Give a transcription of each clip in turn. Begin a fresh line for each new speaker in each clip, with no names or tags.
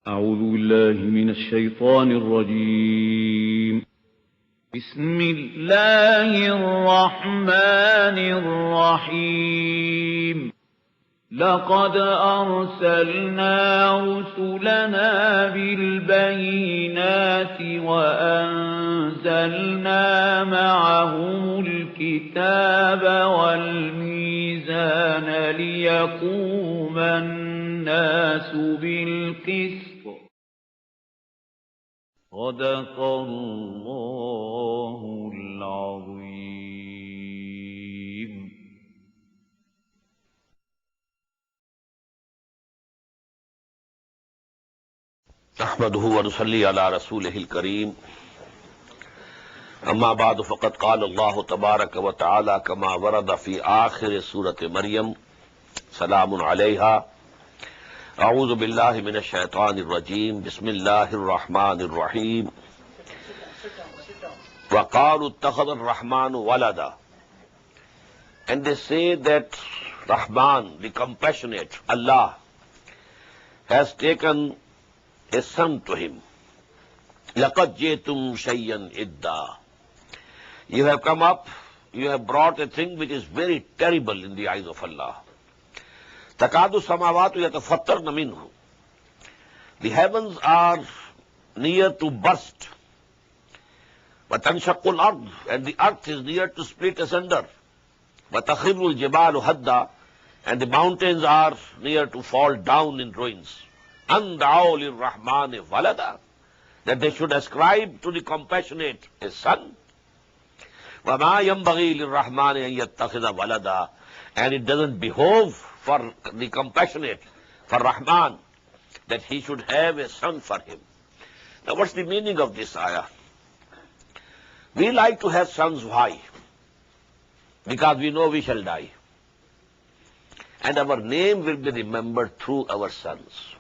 أعوذ بالله من الشيطان الرجيم. بسم الله الرحمن الرحيم. لقد أرسلنا رسلنا بالبينات وأنزلنا معهم الكتاب والميزان ليقوم الناس بالقسط. صدق الله العظيم.
احمد ونصلي على رسوله الكريم. اما بعد فقد قال الله تبارك وتعالى كما ورد في آخر سورة مريم سلام عليها. اعوذ باللہ من الشیطان الرجیم. بسم اللہ الرحمن الرحیم. وقالوا اتخذ الرحمن ولدا. And they say that Rahman, the compassionate Allah, has taken a son to him. لَقَدْ جِئْتُمْ شَيْئًا إِدَّا. You have come up, you have brought a thing which is very terrible in the eyes of Allah. تَكَادُ السَّمَاوَاتُ يَتَفَطَّرْنَ مِنْهُ. The heavens are near to burst. وَتَنْشَقُّ الْأَرْضُ. And the earth is near to split asunder. وَتَخِرُّ الْجِبَالُ هَدًّا. And the mountains are near to fall down in ruins. أَنْ دَعَوْا لِلرَّحْمَنِ وَلَدًا. That they should ascribe to the compassionate a son. وَمَا يَنْبَغِي لِلرَّحْمَنِ أَنْ يَتَّخِذَ وَلَدًا. And it doesn't behove for the compassionate, for Rahman, that he should have a son for him. Now what's the meaning of this ayah? We like to have sons. Why? Because we know we shall die. And our name will be remembered through our sons.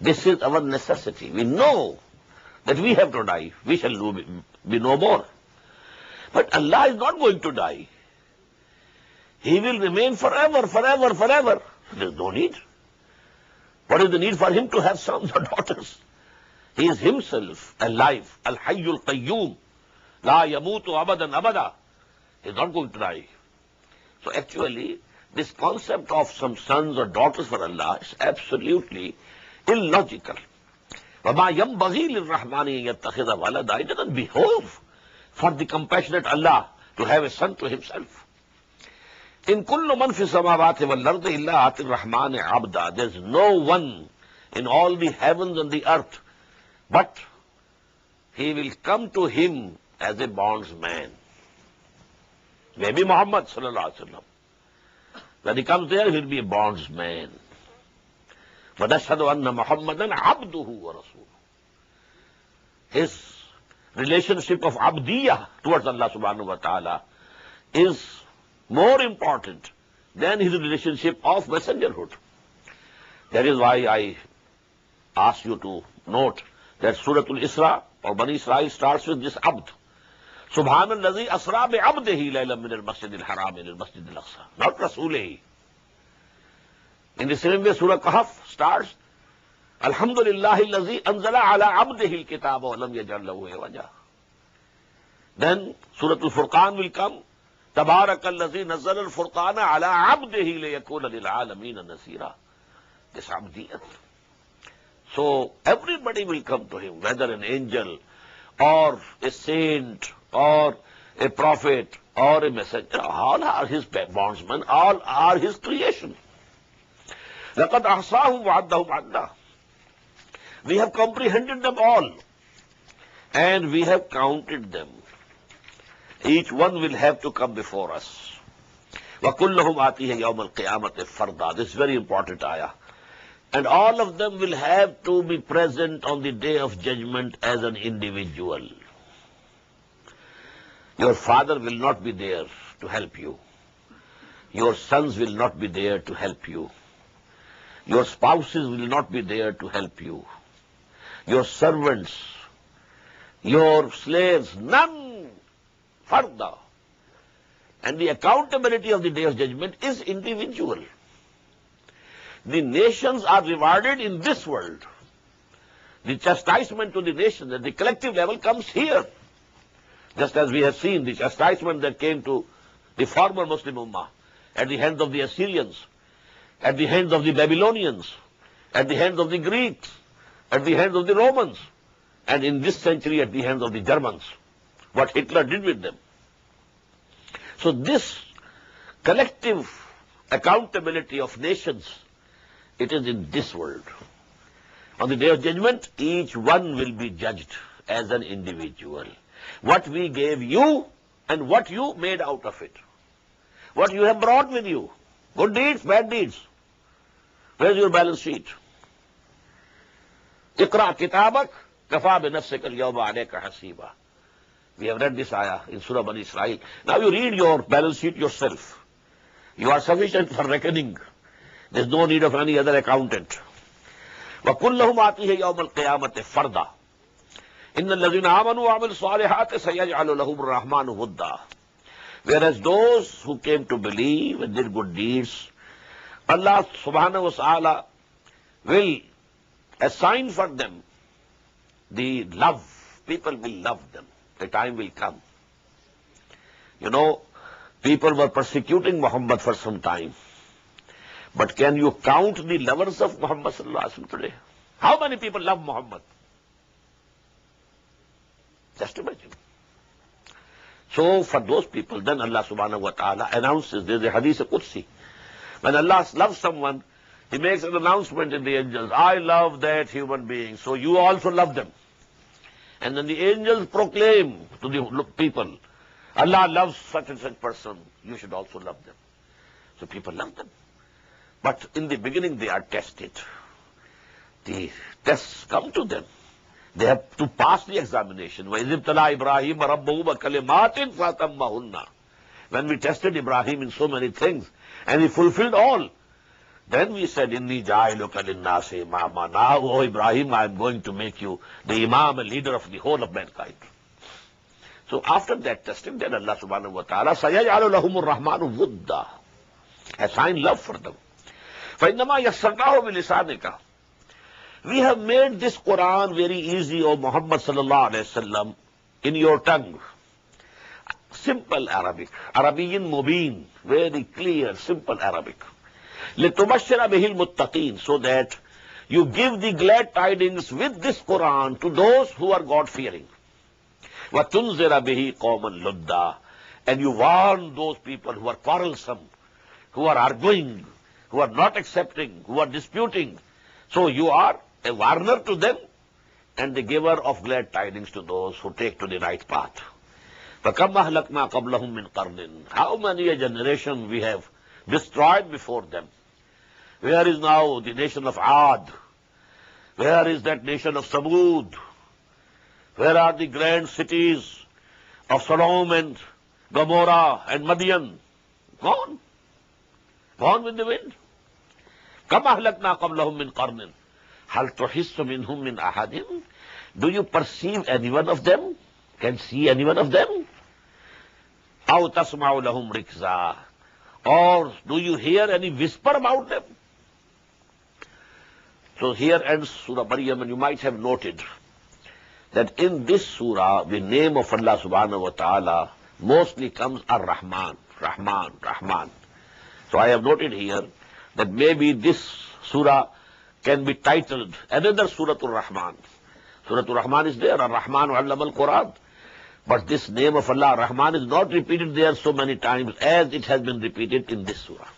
This is our necessity. We know that we have to die. We shall be no more. But Allah is not going to die. He will remain forever, forever, forever. There is no need. What is the need for him to have sons or daughters? He is himself alive. Al-Hayyul Qayyum. La yamutu abadan abada. He is not going to die. So actually, this concept of some sons or daughters for Allah is absolutely illogical. وَمَا يَنْبَغِي لِلرَّحْمَنِ أَنْ يَتَّخِذَ وَلَدًا. It doesn't behove for the compassionate Allah to have a son to himself. In kullu man fi samawati wal ardi illa ati rahman abda. There is no one in all the heavens and the earth, but he will come to him as a bondsman. Maybe Muhammad sallallahu alaihi wasallam. When he comes there, he will be a bondsman. وَنَشْهَدُ أَنَّ مُحَمَّدًا عَبْدُهُ وَرَسُولُهُ. His relationship of abdiyah towards Allah subhanahu wa ta'ala is more important than his relationship of messengerhood. That is why I ask you to note that Surah Al-Isra or Bani Israel starts with this abd. Subhanallazi asra bi abdihi laylan min al-masjid al-haram ila al-masjid al-aqsa. Not rasulihi. In the same way, Surah Kahf starts, Alhamdulillahi allazi anzala ala abdihi al-kitaba wa lam yaj'al lahu iwaja. Then Surah Al-Furqan will come, Tabarakallazi nazzala al-furqana ala abdihi liyakuna lil'alamina nasira. This abdiyat. So everybody will come to him, whether an angel or a saint or a prophet or a messenger. All are his bondsmen, all are his creation. لَقَدْ أَحْصَاهُمْ وَعَدَّهُمْ عَدًّا. We have comprehended them all, and we have counted them. Each one will have to come before us. وَكُلُّهُمْ آتِيهِ يَوْمَ الْقِيَامَةِ فَرْدًا. This is very important ayah. And all of them will have to be present on the day of judgment as an individual. Your father will not be there to help you. Your sons will not be there to help you. Your spouses will not be there to help you. Your servants, your slaves, none. Farda. And the accountability of the day of judgment is individual. The nations are rewarded in this world. The chastisement to the nation at the collective level comes here. Just as we have seen the chastisement that came to the former Muslim Ummah at the hands of the Assyrians, at the hands of the Babylonians, at the hands of the Greeks, at the hands of the Romans, and in this century at the hands of the Germans, what Hitler did with them. So this collective accountability of nations, it is in this world. On the day of judgment, each one will be judged as an individual. What we gave you and what you made out of it. What you have brought with you. Good deeds, bad deeds. Where's your balance sheet? Iqra kitabak kafa bi nafsika al-yawma alayka hasiba. We have read this ayah in Surah Bani Israel. Now you read your balance sheet yourself. You are sufficient for reckoning. There is no need of any other accountant. وَكُلَّهُمْ آتِيهِ يَوْمَ الْقِيَامَةِ فَرْدًا إِنَّ الَّذِينَ آمَنُوا وَعَمِلُوا الصَّالِحَاتِ سَيَجْعَلُ لَهُمُ الرَّحْمَنُ وُدًّا. Whereas those who came to believe and did good deeds, Allah subhanahu wa ta'ala will assign for them the love. People will love them. The time will come. You know, people were persecuting Muhammad for some time. But can you count the lovers of Muhammad sallallahu alaihi wasallam today? How many people love Muhammad? Just imagine. So for those people, then Allah subhanahu wa ta'ala announces, there's a hadith Qudsi. When Allah loves someone, He makes an announcement in the angels, I love that human being, so you also love them. And then the angels proclaim to the people, Allah loves such and such person, you should also love them. So people love them. But in the beginning they are tested. The tests come to them. They have to pass the examination. وَإِذِ ابْتَلَىٰ إِبْرَاهِيمَ رَبُّهُ بِكَلِمَاتٍ فَأَتَمَّهُنَّ. When we tested Ibrahim in so many things, and he fulfilled all, then we said, إِنِّي جَاعِلُكَ لِلنَّاسِ إِمَامًا. Now, O Ibrahim, I am going to make you the Imam, a leader of the whole of mankind. So after that testing, then Allah subhanahu wa ta'ala سَيَجْعَلُ لَهُمُ الرَّحْمَنُ وُدًّا. Assign love for them. فَإِنَّمَا يَسَّرْنَاهُ بِلِسَانِكَ. We have made this Quran very easy, O Muhammad sallallahu alayhi wasallam, in your tongue. Simple Arabic. Arabiyin mubin. Very clear, simple Arabic. لِتُبَشِّرَ بِهِ الْمُتَّقِينَ. So that you give the glad tidings with this Quran to those who are God-fearing. وَتُنْزِرَ بِهِ قَوْمًا لُدًّا. And you warn those people who are quarrelsome, who are arguing, who are not accepting, who are disputing. So you are a warner to them and the giver of glad tidings to those who take to the right path. فَكَمْ أَهْلَكْنَا قَبْلَهُمْ مِنْ قَرْنٍ. How many a generation we have destroyed before them. Where is now the nation of Aad? Where is that nation of Samud? Where are the grand cities of Sodom and Gomorrah and Madian? Gone. Gone with the wind. كَمْ أَهْلَكْنَا قَبْلَهُمْ مِنْ قَرْنٍ هَلْ تُحِسُّ مِنْهُمْ مِنْ أَحَدٍ. Do you perceive any one of them? Can see any one of them? أَوْ تَسْمَعُ لَهُمْ رِكْزًا. Or do you hear any whisper about them? So here ends Surah Maryam, and you might have noted that in this surah, the name of Allah subhanahu wa ta'ala mostly comes Ar-Rahman, Rahman, Rahman. So I have noted here that maybe this surah can be titled another Suratul Rahman. Suratul Rahman is there, Ar-Rahman Allama al-Quran. But this name of Allah, Rahman, is not repeated there so many times as it has been repeated in this surah.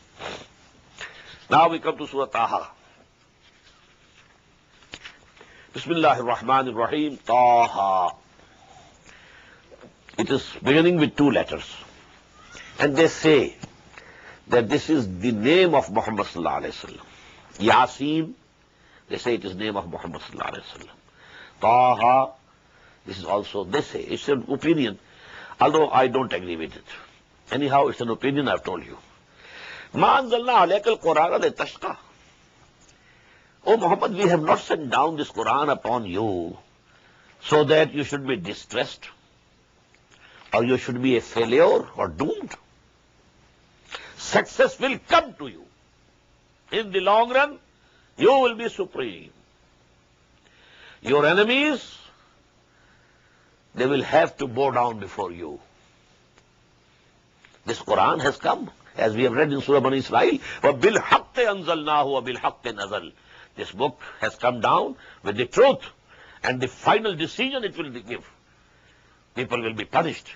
Now we come to Surah Taha. Bismillahir Rahmanir Rahim, Taha. It is beginning with two letters. And they say that this is the name of Muhammad sallallahu alayhi wa sallam. Yasin, they say it is name of Muhammad sallallahu alayhi wa sallam. Taha, this is also, they say, it's an opinion, although I don't agree with it. Anyhow, it's an opinion, I've told you. Ma anzalna alayka al-Qur'ana litashqa. Oh Muhammad, we have not sent down this Quran upon you so that you should be distressed or you should be a failure or doomed. Success will come to you. In the long run, you will be supreme. Your enemies, they will have to bow down before you. This Quran has come, as we have read in Surah Bani Israel, وَبِالْحَقِّ أَنزَلْنَاهُ وَبِالْحَقِّ نَزَلْ. This book has come down with the truth, and the final decision it will give. People will be punished.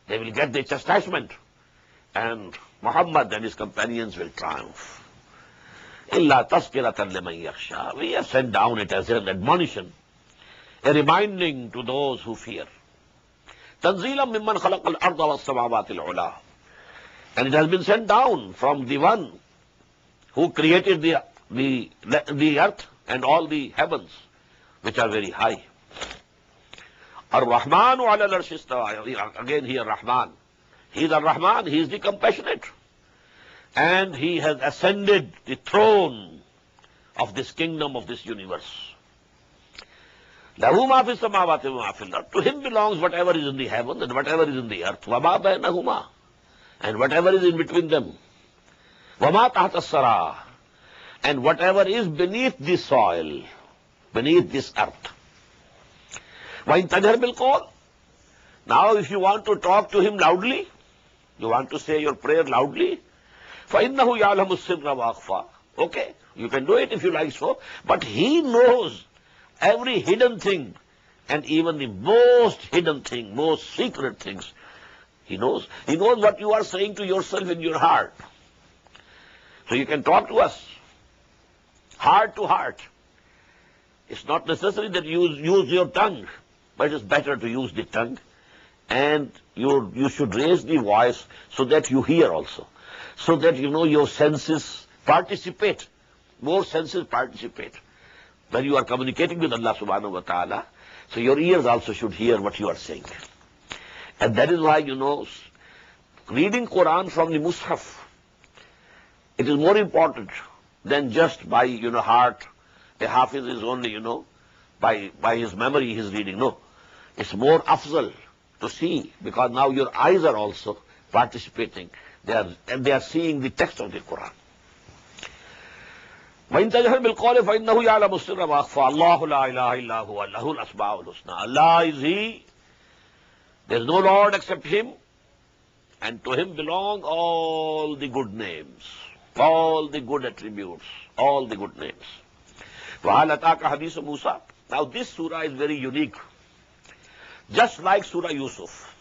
They will get their chastisement. And Muhammad and his companions will triumph. إِلَّا تَذْكِرَةً لِمَنْ يَخْشَى. We have sent down it as an admonition, a reminding to those who fear. تَنزِيلًا مِمَّنْ خَلَقَ الْأَرْضَ وَالسَّمَاوَاتِ الْعُلَى. And it has been sent down from the one who created the earth and all the heavens, which are very high. Ar-Rahmanu ala al-arsh istawa. Again here, Rahman. He is Ar-Rahman, he is the compassionate. And he has ascended the throne of this kingdom, of this universe. Lahu ma fi samawati wa ma fil ard. To him belongs whatever is in the heaven and whatever is in the earth. Wa ma bainahuma. And whatever is in between them. Wa ma tahta as-sara. And whatever is beneath the soil, beneath this earth. Wa in tajhar bil qawl. Now if you want to talk to him loudly, you want to say your prayer loudly, فَإِنَّهُ يَعْلَمُ السِّرَّ وَأَخْفَى. Okay, you can do it if you like so, but he knows every hidden thing, and even the most hidden thing, most secret things. He knows. He knows what you are saying to yourself in your heart. So you can talk to us, heart to heart. It's not necessary that you use your tongue, but it's better to use the tongue, and you should raise the voice so that you hear also. So that your senses participate, more senses participate. When you are communicating with Allah subhanahu wa ta'ala, so your ears also should hear what you are saying. And that is why, reading Quran from the Mus'haf, it is more important than just by, heart. A Hafiz is only, by his memory he is reading. No. It's more afzal to see, because now your eyes are also participating. They are seeing the text of the Quran. وَإِن تَجْهَرْ بِالْقَوْلِ فَإِنَّهُ يَعْلَمُ السِّرَّ وَأَخْفَى. اللَّهُ لَا إِلَهَ إِلَّا هُوَ لَهُ الْأَسْمَاءُ الْحُسْنَى. Allah is He. There is no Lord except Him. And to Him belong all the good names, all the good attributes, all the good names. وَهَلْ أَتَاكَ حَدِيثُ مُوسَى. Now this surah is very unique. Just like Surah Yusuf.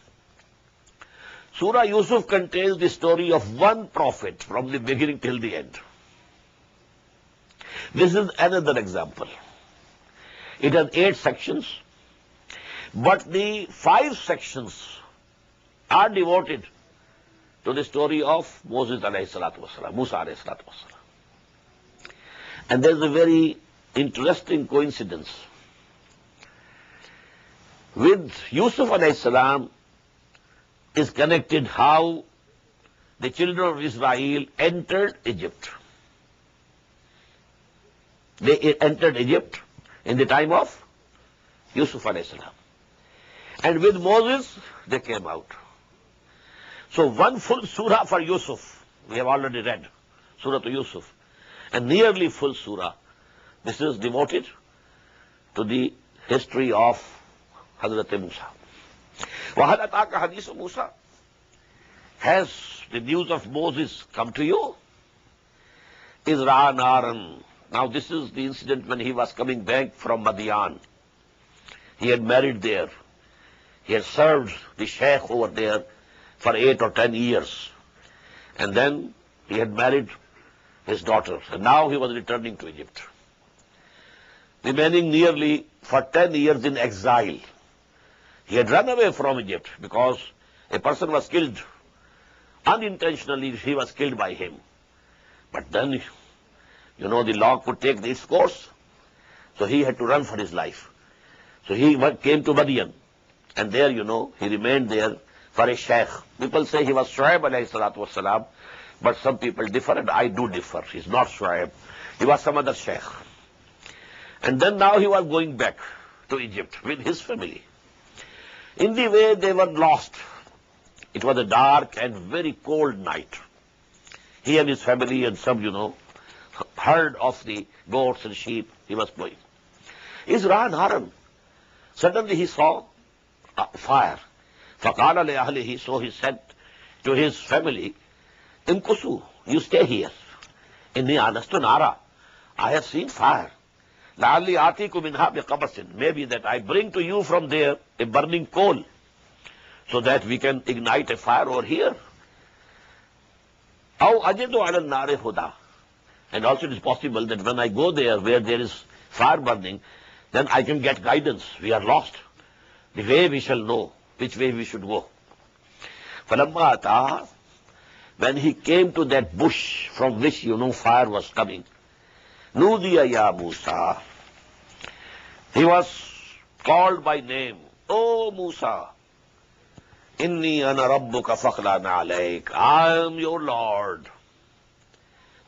Surah Yusuf contains the story of one prophet from the beginning till the end. This is another example. It has 8 sections, but the 5 sections are devoted to the story of Moses alayhi salatu wasalam, Musa alayhi salatu wasalam. And there is a very interesting coincidence. With Yusuf alayhi salam is connected how the children of Israel entered Egypt. They entered Egypt in the time of Yusuf alayhi salam. And with Moses, they came out. So one full surah for Yusuf, we have already read, Surah to Yusuf, and nearly full surah. This is devoted to the history of Hazrat Musa. وَهَلْ أَتَاكَ حَدِيثُ مُوسَى. Has the news of Moses come to you? إِذْ رَأَى نَارًا. Now this is the incident when he was coming back from Madian. He had married there. He had served the sheikh over there for 8 or 10 years. And then he had married his daughter. And now he was returning to Egypt. Remaining nearly for 10 years in exile. He had run away from Egypt because a person was killed. Unintentionally, he was killed by him. But then, the law could take its course. So he had to run for his life. So he came to Madian. And there, he remained there for a sheikh. People say he was Shu'aib alayhi salatu wasalam, but some people differ, and I do differ. He's not Shu'aib. He was some other sheikh. And then now he was going back to Egypt with his family. In the way, they were lost. It was a dark and very cold night. He and his family and some, herd of the goats and sheep, he was going. Isra naran. Suddenly he saw a fire. فَقَالَ لِأَهْلِهِ, so he said to his family, imkusu, you stay here. Inni anastu nara, I have seen fire. لَعَلِّي آتِيكُ مِنْهَا بِقَبَسٍ, maybe that I bring to you from there a burning coal, so that we can ignite a fire over here. أَوْ أَجِدُ عَلَى النَّارِ هُدَى, and also it is possible that when I go there where there is fire burning, then I can get guidance. We are lost. The way we shall know which way we should go. فَلَمَّا أَتَاهَا, when he came to that bush from which fire was coming, نُودِيَ يَا Musa, he was called by name. Oh Musa, إِنِّي أَنَا رَبُّكَ فَخْلَعْنَ عَلَيْكَ, I am your Lord.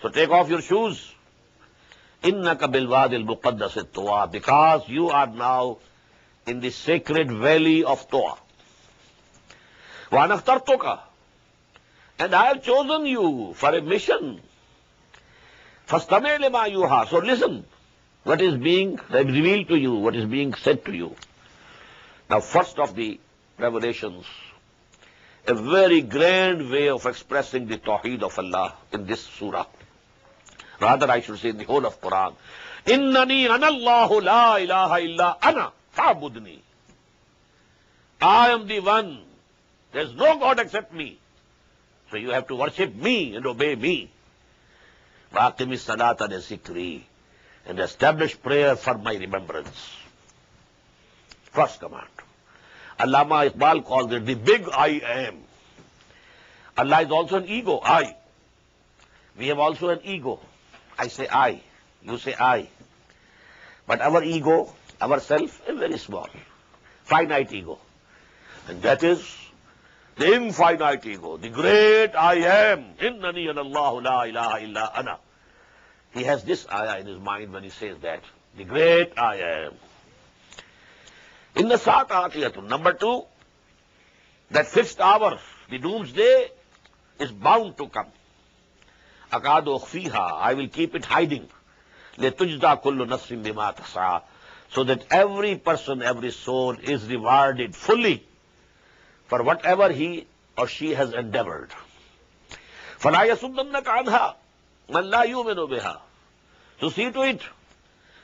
So take off your shoes. إِنَّكَ بِالْوَادِ الْمُقَدَّسِ الطُّوَى, because you are now in the sacred valley of Toa. وَأَنَا اخْتَرْتُكَ, and I have chosen you for a mission. فَاسْتَمِعْ لِمَا يُوحَى, so listen what is being revealed to you, what is being said to you. Now, first of the revelations, a very grand way of expressing the Tawheed of Allah in this surah. Rather, I should say in the whole of Quran. إِنَّنِي أَنَا اللَّهُ لَا إِلَهَ إِلَّا أَنَا فَاعْبُدْنِي. I am the one. There is no God except me. So you have to worship me and obey me. وَأَقِمِ الصَّلَاةَ لِذِكْرِي, and establish prayer for my remembrance. First command. Allama Iqbal calls it the big I am. Allah is also an ego, I. We have also an ego. I say I, you say I. But our ego, ourself, is very small. Finite ego. And that is the infinite ego, the great I am. Innani anallahu la ilaha illa ana. He has this ayah in his mind when he says that. The great I am. In the Sa'at Atiyatun, number 2, that fifth hour, the doomsday, is bound to come. Akadu ukhfiha, I will keep it hiding. Letujda kullu nafsin bima tas'a, so that every person, every soul is rewarded fully for whatever he or she has endeavored. فَلَا يَسُدَّنَّكَ عَنْهَا مَنْ لَا يُؤْمِنُ بِهَا. So see to it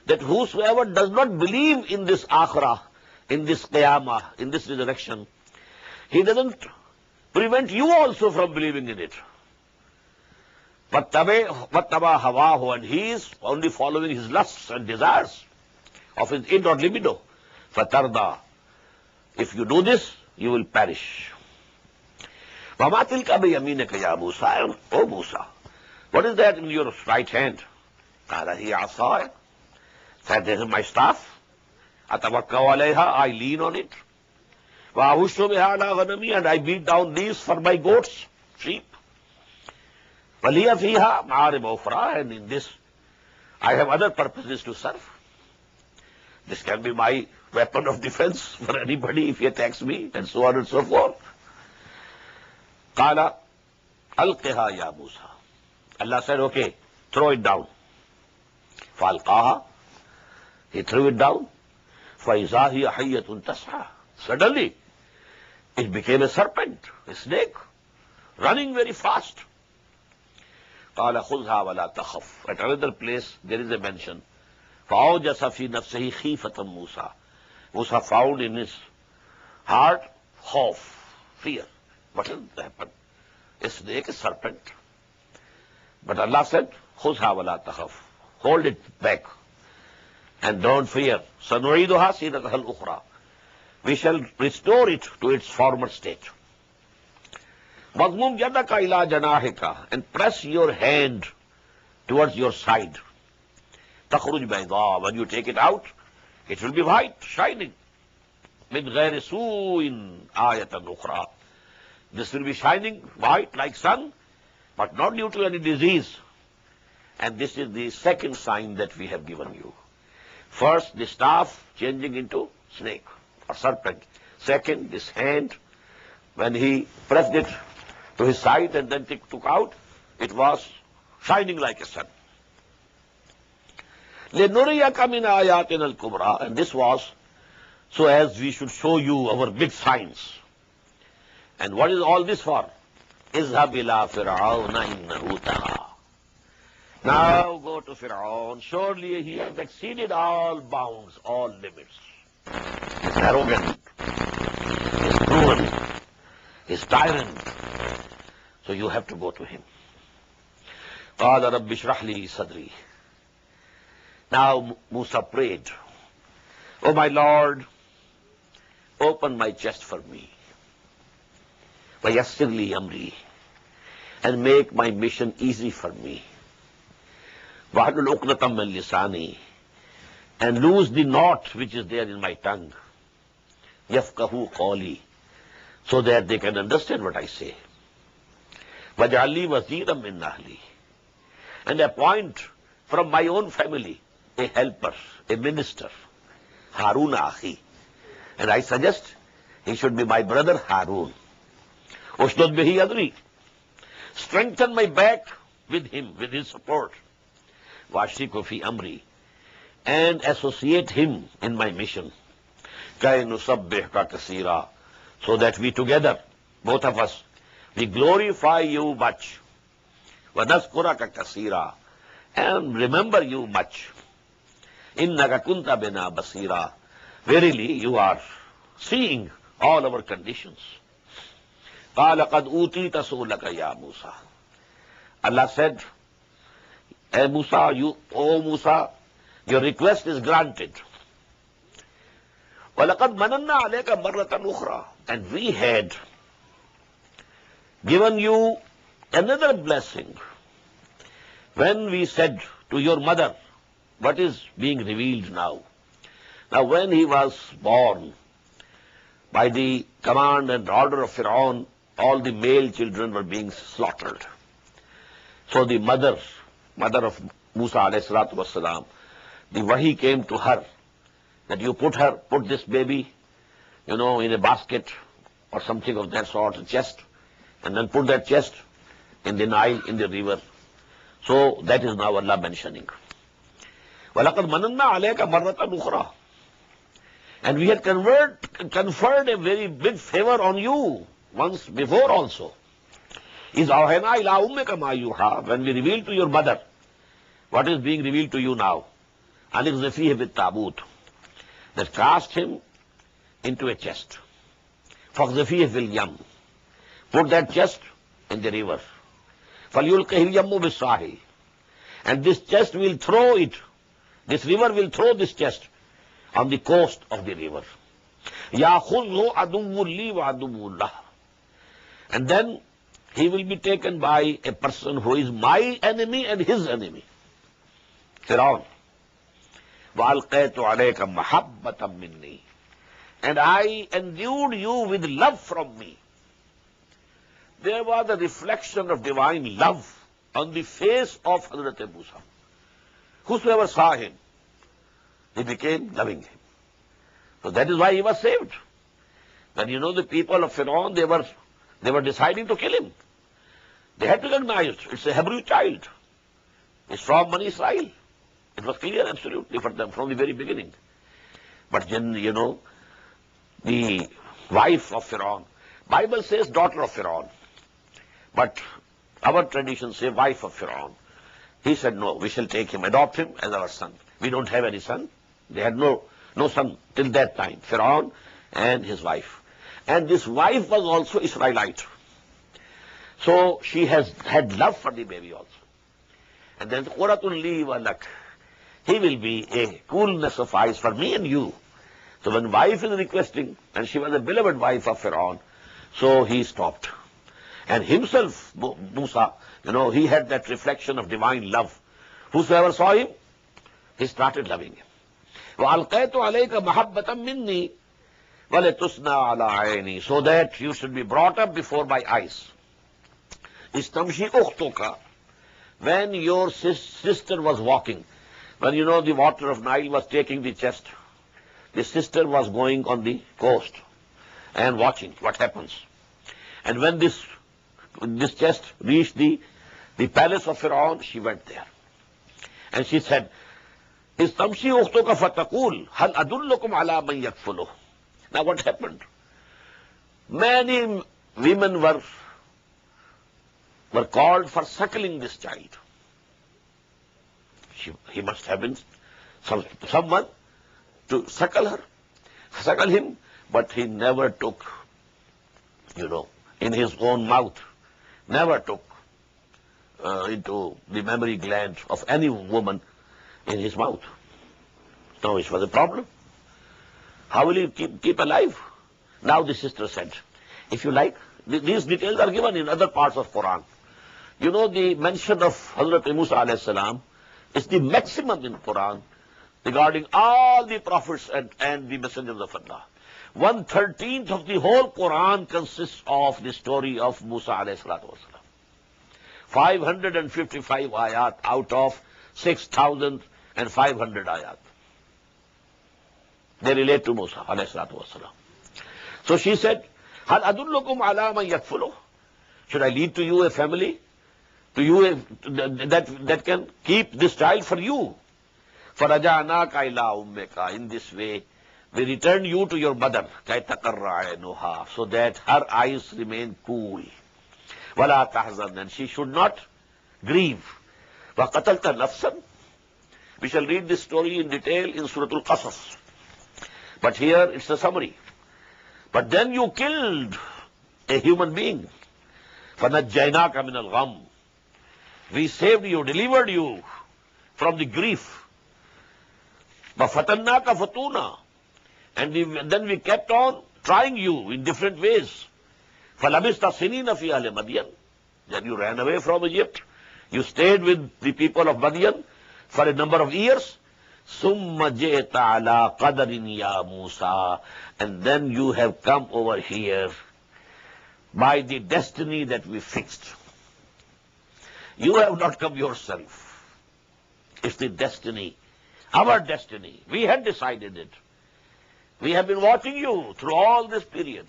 that whosoever does not believe in this akhirah, in this qiyamah, in this resurrection, he doesn't prevent you also from believing in it. وَاتَّبَعَ هَوَاهُ, and he is only following his lusts and desires of his id or libido. فَتَرْضَى, if you do this, you will perish. وَمَا تِلْكَ بِيَمِينِكَ يَا مُوسَى, O Musa, what is that in your right hand? قَالَ هِيَ عَصَايَ, said, this is my staff. أَتَوَكَّأُ عَلَيْهَا, I lean on it. وَأَهُشُّ بِهَا عَلَىٰ غَنَمِي, and I beat down these for my goats, sheep. وَلِيَ فِيهَا مَعَارِبُ أُخْرَىٰ, and in this I have other purposes to serve. This can be my weapon of defense for anybody if he attacks me, and so on and so forth. قَالَ أَلْقِهَا يَا مُوسَى, Allah said, okay, throw it down. فَأَلْقَاهَا, he threw it down. فَإِذَا هِيَ حَيَّةٌ تَسْعَىٰ, suddenly it became a serpent, a snake, running very fast. قَالَ خُذْهَا وَلَا تَخَفْ, at another place there is a mention. فَأَوْجَسَ فِي نَفْسِهِ خِيفَةً مُوسَى, Musa found in his heart khawf, fear. What has happened? A snake, a serpent. But Allah said, خُذْهَا وَلَا تَخَفْ, hold it back and don't fear. سَنُعِيدُهَا سِيرَتَهَا الْأُخْرَى, we shall restore it to its former state. مَضْمُمْ يَدَكَ إِلَىٰ جَنَاحِكَ, and press your hand towards your side. تَخْرُجْ بَيْضَاءَ, when you take it out, it will be white, shining. مِنْ غَيْرِ سُوءٍ آيَةً أُخْرَى, this will be shining white like sun, but not due to any disease. And this is the second sign that we have given you. First, the staff changing into snake or serpent. Second, this hand, when he pressed it to his side and then took out, it was shining like a sun. لِنُرِيَكَ مِنْ آيَاتِنَا الْكُبْرَى. And this was so as we should show you our big signs. And what is all this for? اذهب إلى فرعون إنه طغى. Now go to Fir'aun. Surely he has exceeded all bounds, all limits. He's arrogant, he's cruel, he's tyrant. So you have to go to him. قال رب اشرح لي صدري. Now Musa prayed, "Oh my Lord, open my chest for me. وَيَسِّرْ لِي أَمْرِي, and make my mission easy for me. وَحْلُلْ عُقْدَةً مِّن لِسَانِي, and loose the knot which is there in my tongue. يَفْقَهُوا قَوْلِي, so that they can understand what I say. وَاجْعَلْ لِي وَزِيرًا مِّنْ أَهْلِي, and appoint from my own family a helper, a minister, Harun Akhi. And I suggest he should be my brother Harun. Ushdud bihi adri, strengthen my back with him, with his support. Washriku fi amri, and associate him in my mission. Kay nusabbihka kaseera, so that we together, both of us, we glorify you much. Wa nazkuraka kaseera, and remember you much. Innaka kunta bina basira, verily you are seeing all our conditions. قَالَ قَدْ أُوتِيتَ سُؤْلَكَ يَا مُوسَى. Allah said, O Musa, your request is granted. وَلَقَدْ مَنَنَّا عَلَيْكَ مَرَّةً أُخْرَى, and we had given you another blessing when we said to your mother, what is being revealed now? Now when he was born, by the command and order of Fir'aun, all the male children were being slaughtered. So the mother of Musa alayhi salatu wasalam, the wahi came to her that you put this baby, in a basket or something of that sort, a chest, and then put that chest in the Nile, in the river. So that is now Allah mentioning. وَلَقَدْ مَنَنَّا عَلَيْكَ مَرَّةً أُخْرَى, and we had conferred a very big favor on you once before also. Is أَوْحَيْنَا إِلَىٰ أُمِّكَ مَا يُوحَىٰ, when we reveal to your mother what is being revealed to you now. أَنِ اغْزِفِيهِ بِالتَّابُوتِ, that cast him into a chest. فَاغْزِفِيهِ فِي الْيَمِّ, put that chest in the river. فَلْيُلْقِهِ الْيَمُّ بِالسَّاحِلِ, and this chest will throw it, this river will throw this chest on the coast of the river. يَأْخُذْهُ عَدُوٌّ لِي وَعَدُوٌّ لَهُ, and then he will be taken by a person who is my enemy and his enemy. Fir'aun. وَأَلْقَيْتُ عَلَيْكَ مَحَبَّةً مِّنِّي, and I endued you with love from me. There was a reflection of divine love on the face of Hazrat Musa. Whosoever saw him, he became loving him. So that is why he was saved. But the people of Fir'aun, they were deciding to kill him. They had recognized it's a Hebrew child. It's from Bani Israel. It was clear absolutely for them from the very beginning. But then, the wife of Fir'aun, Bible says daughter of Fir'aun, but our traditions say wife of Fir'aun. He said, no, we shall take him, adopt him as our son. We don't have any son. They had no son till that time, Fir'aun and his wife. And this wife was also Israelite. So she has had love for the baby also. And then Quratun li wa lak, he will be a coolness of eyes for me and you. So when wife is requesting, and she was a beloved wife of Fir'aun, so he stopped. And himself, Musa, he had that reflection of divine love. Whosoever saw him, he started loving him. وَأَلْقَيْتُ عَلَيْكَ مَحَبَّةً مِّنِّي وَلَتُسْنَى عَلَىٰ عَيْنِي, so that you should be brought up before my eyes. إِسْتَمْشِي أُخْتُكَ, when your sister was walking, when the water of Nile was taking the chest, the sister was going on the coast and watching what happens. And when this chest reached the palace of Fir'aun, she went there. And she said, استمشي أختك فتقول هل أدلكم على من يكفله. Now what happened? Many women were called for suckling this child. He must have been someone to suckle him, but he never took, in his own mouth, never took into the mammary gland of any woman in his mouth. No, it was a problem. How will he keep alive? Now the sister said, if you like, these details are given in other parts of Quran. The mention of Hazrat Musa alayhi salam is the maximum in Quran regarding all the prophets and the messengers of Allah. 1/13 of the whole Quran consists of the story of Musa alayhi salatu wasalam. 555 ayat out of 6,500 ayat. They relate to Musa alayhi salatu wasalam. So she said, Hal adullukum ala man yakfuluh. Should I lead to you a family? To you that can keep this child for you? Farajanaka ila ummika. In this way, we return you to your mother, kay taqarra aynuha, so that her eyes remain cool. Wala tahzan, and she should not grieve. Wa qatalta nafsan. We shall read this story in detail in Surah Al-Qasas. But here it's a summary. But then you killed a human being. فَنَجَّيْنَاكَ مِنَ الْغَمِّ. We saved you, delivered you from the grief. وَفَتَنَّاكَ فَتُونَا. And then we kept on trying you in different ways. فَلَبِسْتَ سِنِينَ فِي أَهْلِ مَدْيَنَ. Then you ran away from Egypt. You stayed with the people of Madian for a number of years. ثُمَّ جِئْتَ عَلَىٰ قَدَرٍ يَا مُوسَىٰ. And then you have come over here by the destiny that we fixed. You have not come yourself. It's the destiny, our destiny. We had decided it. We have been watching you through all this period.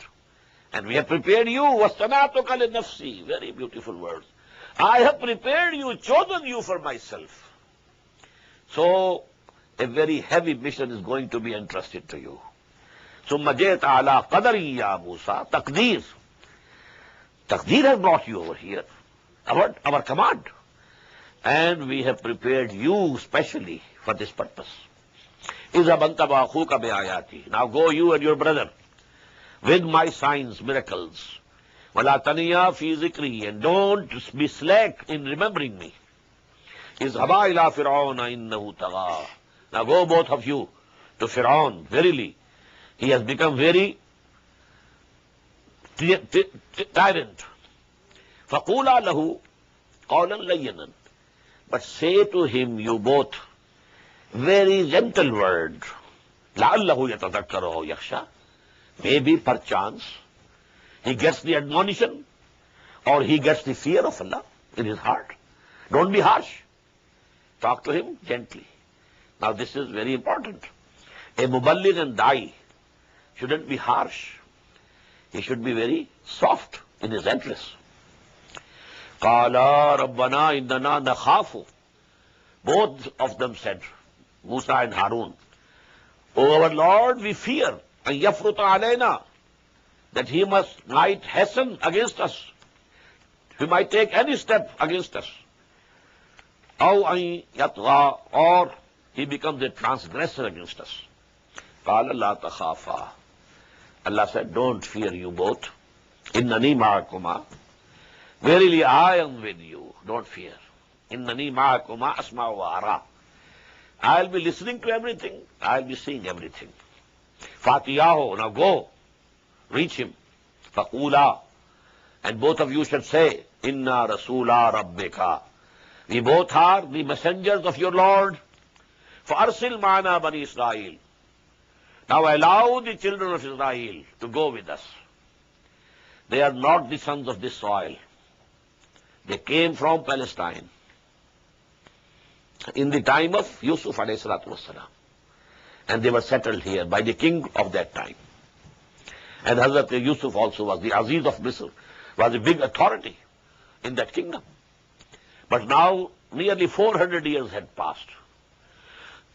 And we have prepared you. وَاسْتَنَعْتُكَ لِنَفْسِي. Very beautiful words. I have prepared you, chosen you for myself. So, a very heavy mission is going to be entrusted to you. ثُمَّ جِئْتَ عَلَىٰ قَدَرٍ يَا مُوسَىٰ. Taqdeer. Taqdeer has brought you over here. Our command. And we have prepared you specially for this purpose. إِذَا بَنْتَ بَأَخُوكَ بِآيَاتِي. Now go you and your brother with my signs, miracles. وَلَا تَنِيَا فِي ذِكْرِي. And don't be slack in remembering me. اذْهَبَا إِلَىٰ فِرْعَوْنَ إِنَّهُ طَغَىٰ. Now go both of you to Fir'aun. Verily, he has become very tyrant. فَقُولَا لَهُ قَوْلًا لَيِّنًا. But say to him, you both, very gentle word. لَعَلَّهُ يَتَذَكَّرُ أَوْ يَخْشَىٰ. Maybe, perchance, he gets the admonition or he gets the fear of Allah in his heart. Don't be harsh. Talk to him gently. Now this is very important. A muballigh and da'i shouldn't be harsh. He should be very soft in his address. قَالَا رَبَّنَا إِنَّنَا نَخَافُ. Both of them said, Musa and Harun, O our Lord, we fear, أَن يَفْرُطَ عَلَيْنَا, that he might hasten against us. He might take any step against us. أَوْ أَن يَطْغَى, or he becomes a transgressor against us. قَالَ لَا تَخَافَا. Allah said, don't fear you both. إِنَّنِي مَعَكُمَا. Verily I am with you. Don't fear. إِنَّنِي مَعَكُمَا أَسْمَعُ وَأَرَى. I'll be listening to everything. I'll be seeing everything. فَاتِيَاهُ. Now go. Reach him. فَقُولَا. And both of you should say, إِنَّا رَسُولَا رَبِّكَ. We both are the messengers of your Lord. فَأَرْسِلْ مَعَنَا بَنِي إِسْرَائِيلِ. Now allow the children of Israel to go with us. They are not the sons of this soil. They came from Palestine in the time of Yusuf alayhi salatu wasalam. And they were settled here by the king of that time. And Hazrat Yusuf also was the Aziz of Misr, was a big authority in that kingdom. But now nearly 400 years had passed.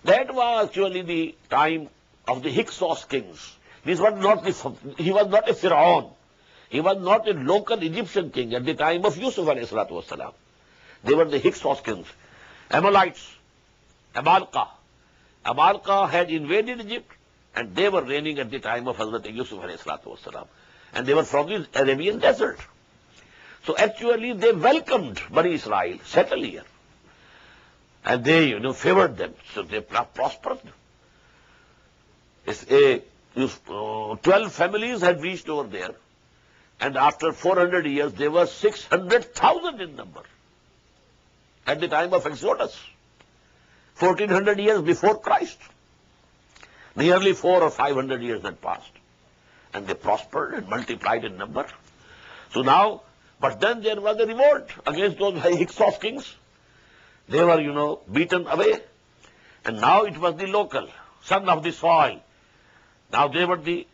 That was actually the time of the Hyksos kings. He was not a Pharaoh. He was not a local Egyptian king at the time of Yusuf alayhi salatu wasalam. They were the Hyksos kings. Amalekites, Amalka. Amalka had invaded Egypt and they were reigning at the time of Hazrat Yusuf alayhi salatu wasalam. And they were from the Arabian desert. So actually they welcomed Bani Israel, settled here. And they, favored them. So they prospered. 12 families had reached over there. And after 400 years, they were 600,000 in number. At the time of Exodus. 1400 years before Christ. Nearly 400 or 500 years had passed. And they prospered and multiplied in number. So now, but then there was a revolt against those Hyksos kings. They were, beaten away. And now it was the local, son of the soil. Now they were the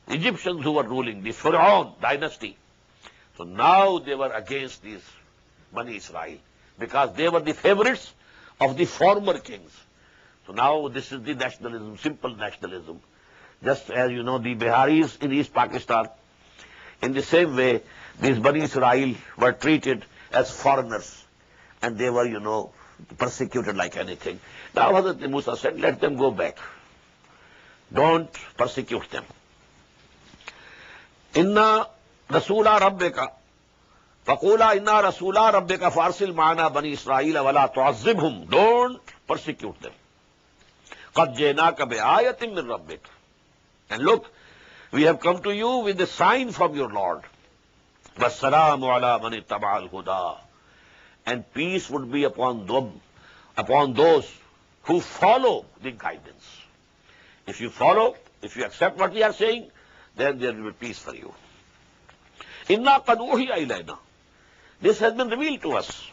Egyptians who were ruling, the Pharaoh dynasty. So now they were against these Bani Israel because they were the favorites of the former kings. So now this is the nationalism, simple nationalism. Just as the Biharis in East Pakistan, in the same way, these Bani Israel were treated as foreigners and they were, persecuted like anything. Now Hazrat Musa said, let them go back. Don't persecute them. Inna Rasula Rabbika Faqula inna Rasula Rabbika Farsil Ma'ana Bani Israel Wala Tu'azzibhum. Don't persecute them. Qad jaynaka bi'ayatin min Rabbik. And look, we have come to you with a sign from your Lord. Wassalamu ala man ittaba'al huda. And peace would be upon them, upon those who follow the guidance. If you follow, if you accept what we are saying, then there will be peace for you. Inna qad uhiya ilayna. This has been revealed to us.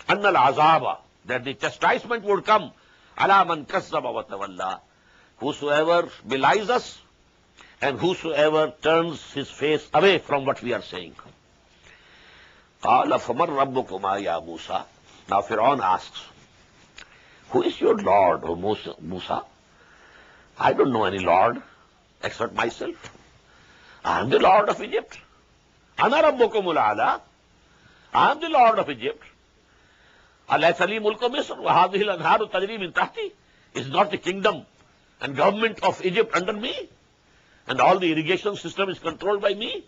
Anna al-azaba, that the chastisement would come. Ala man kazzaba wa tawalla. Whosoever belies us and whosoever turns his face away from what we are saying. Qala faman rabbukuma ya Musa. Now Pharaoh asks, who is your Lord, O Musa? I don't know any Lord except myself. I am the Lord of Egypt. Ana rabbukumul a'la. I am the Lord of Egypt. Alaysa li mulku Misr wa hadhihi al-anharu tajri min tahti. Is not the kingdom and government of Egypt under me? And all the irrigation system is controlled by me?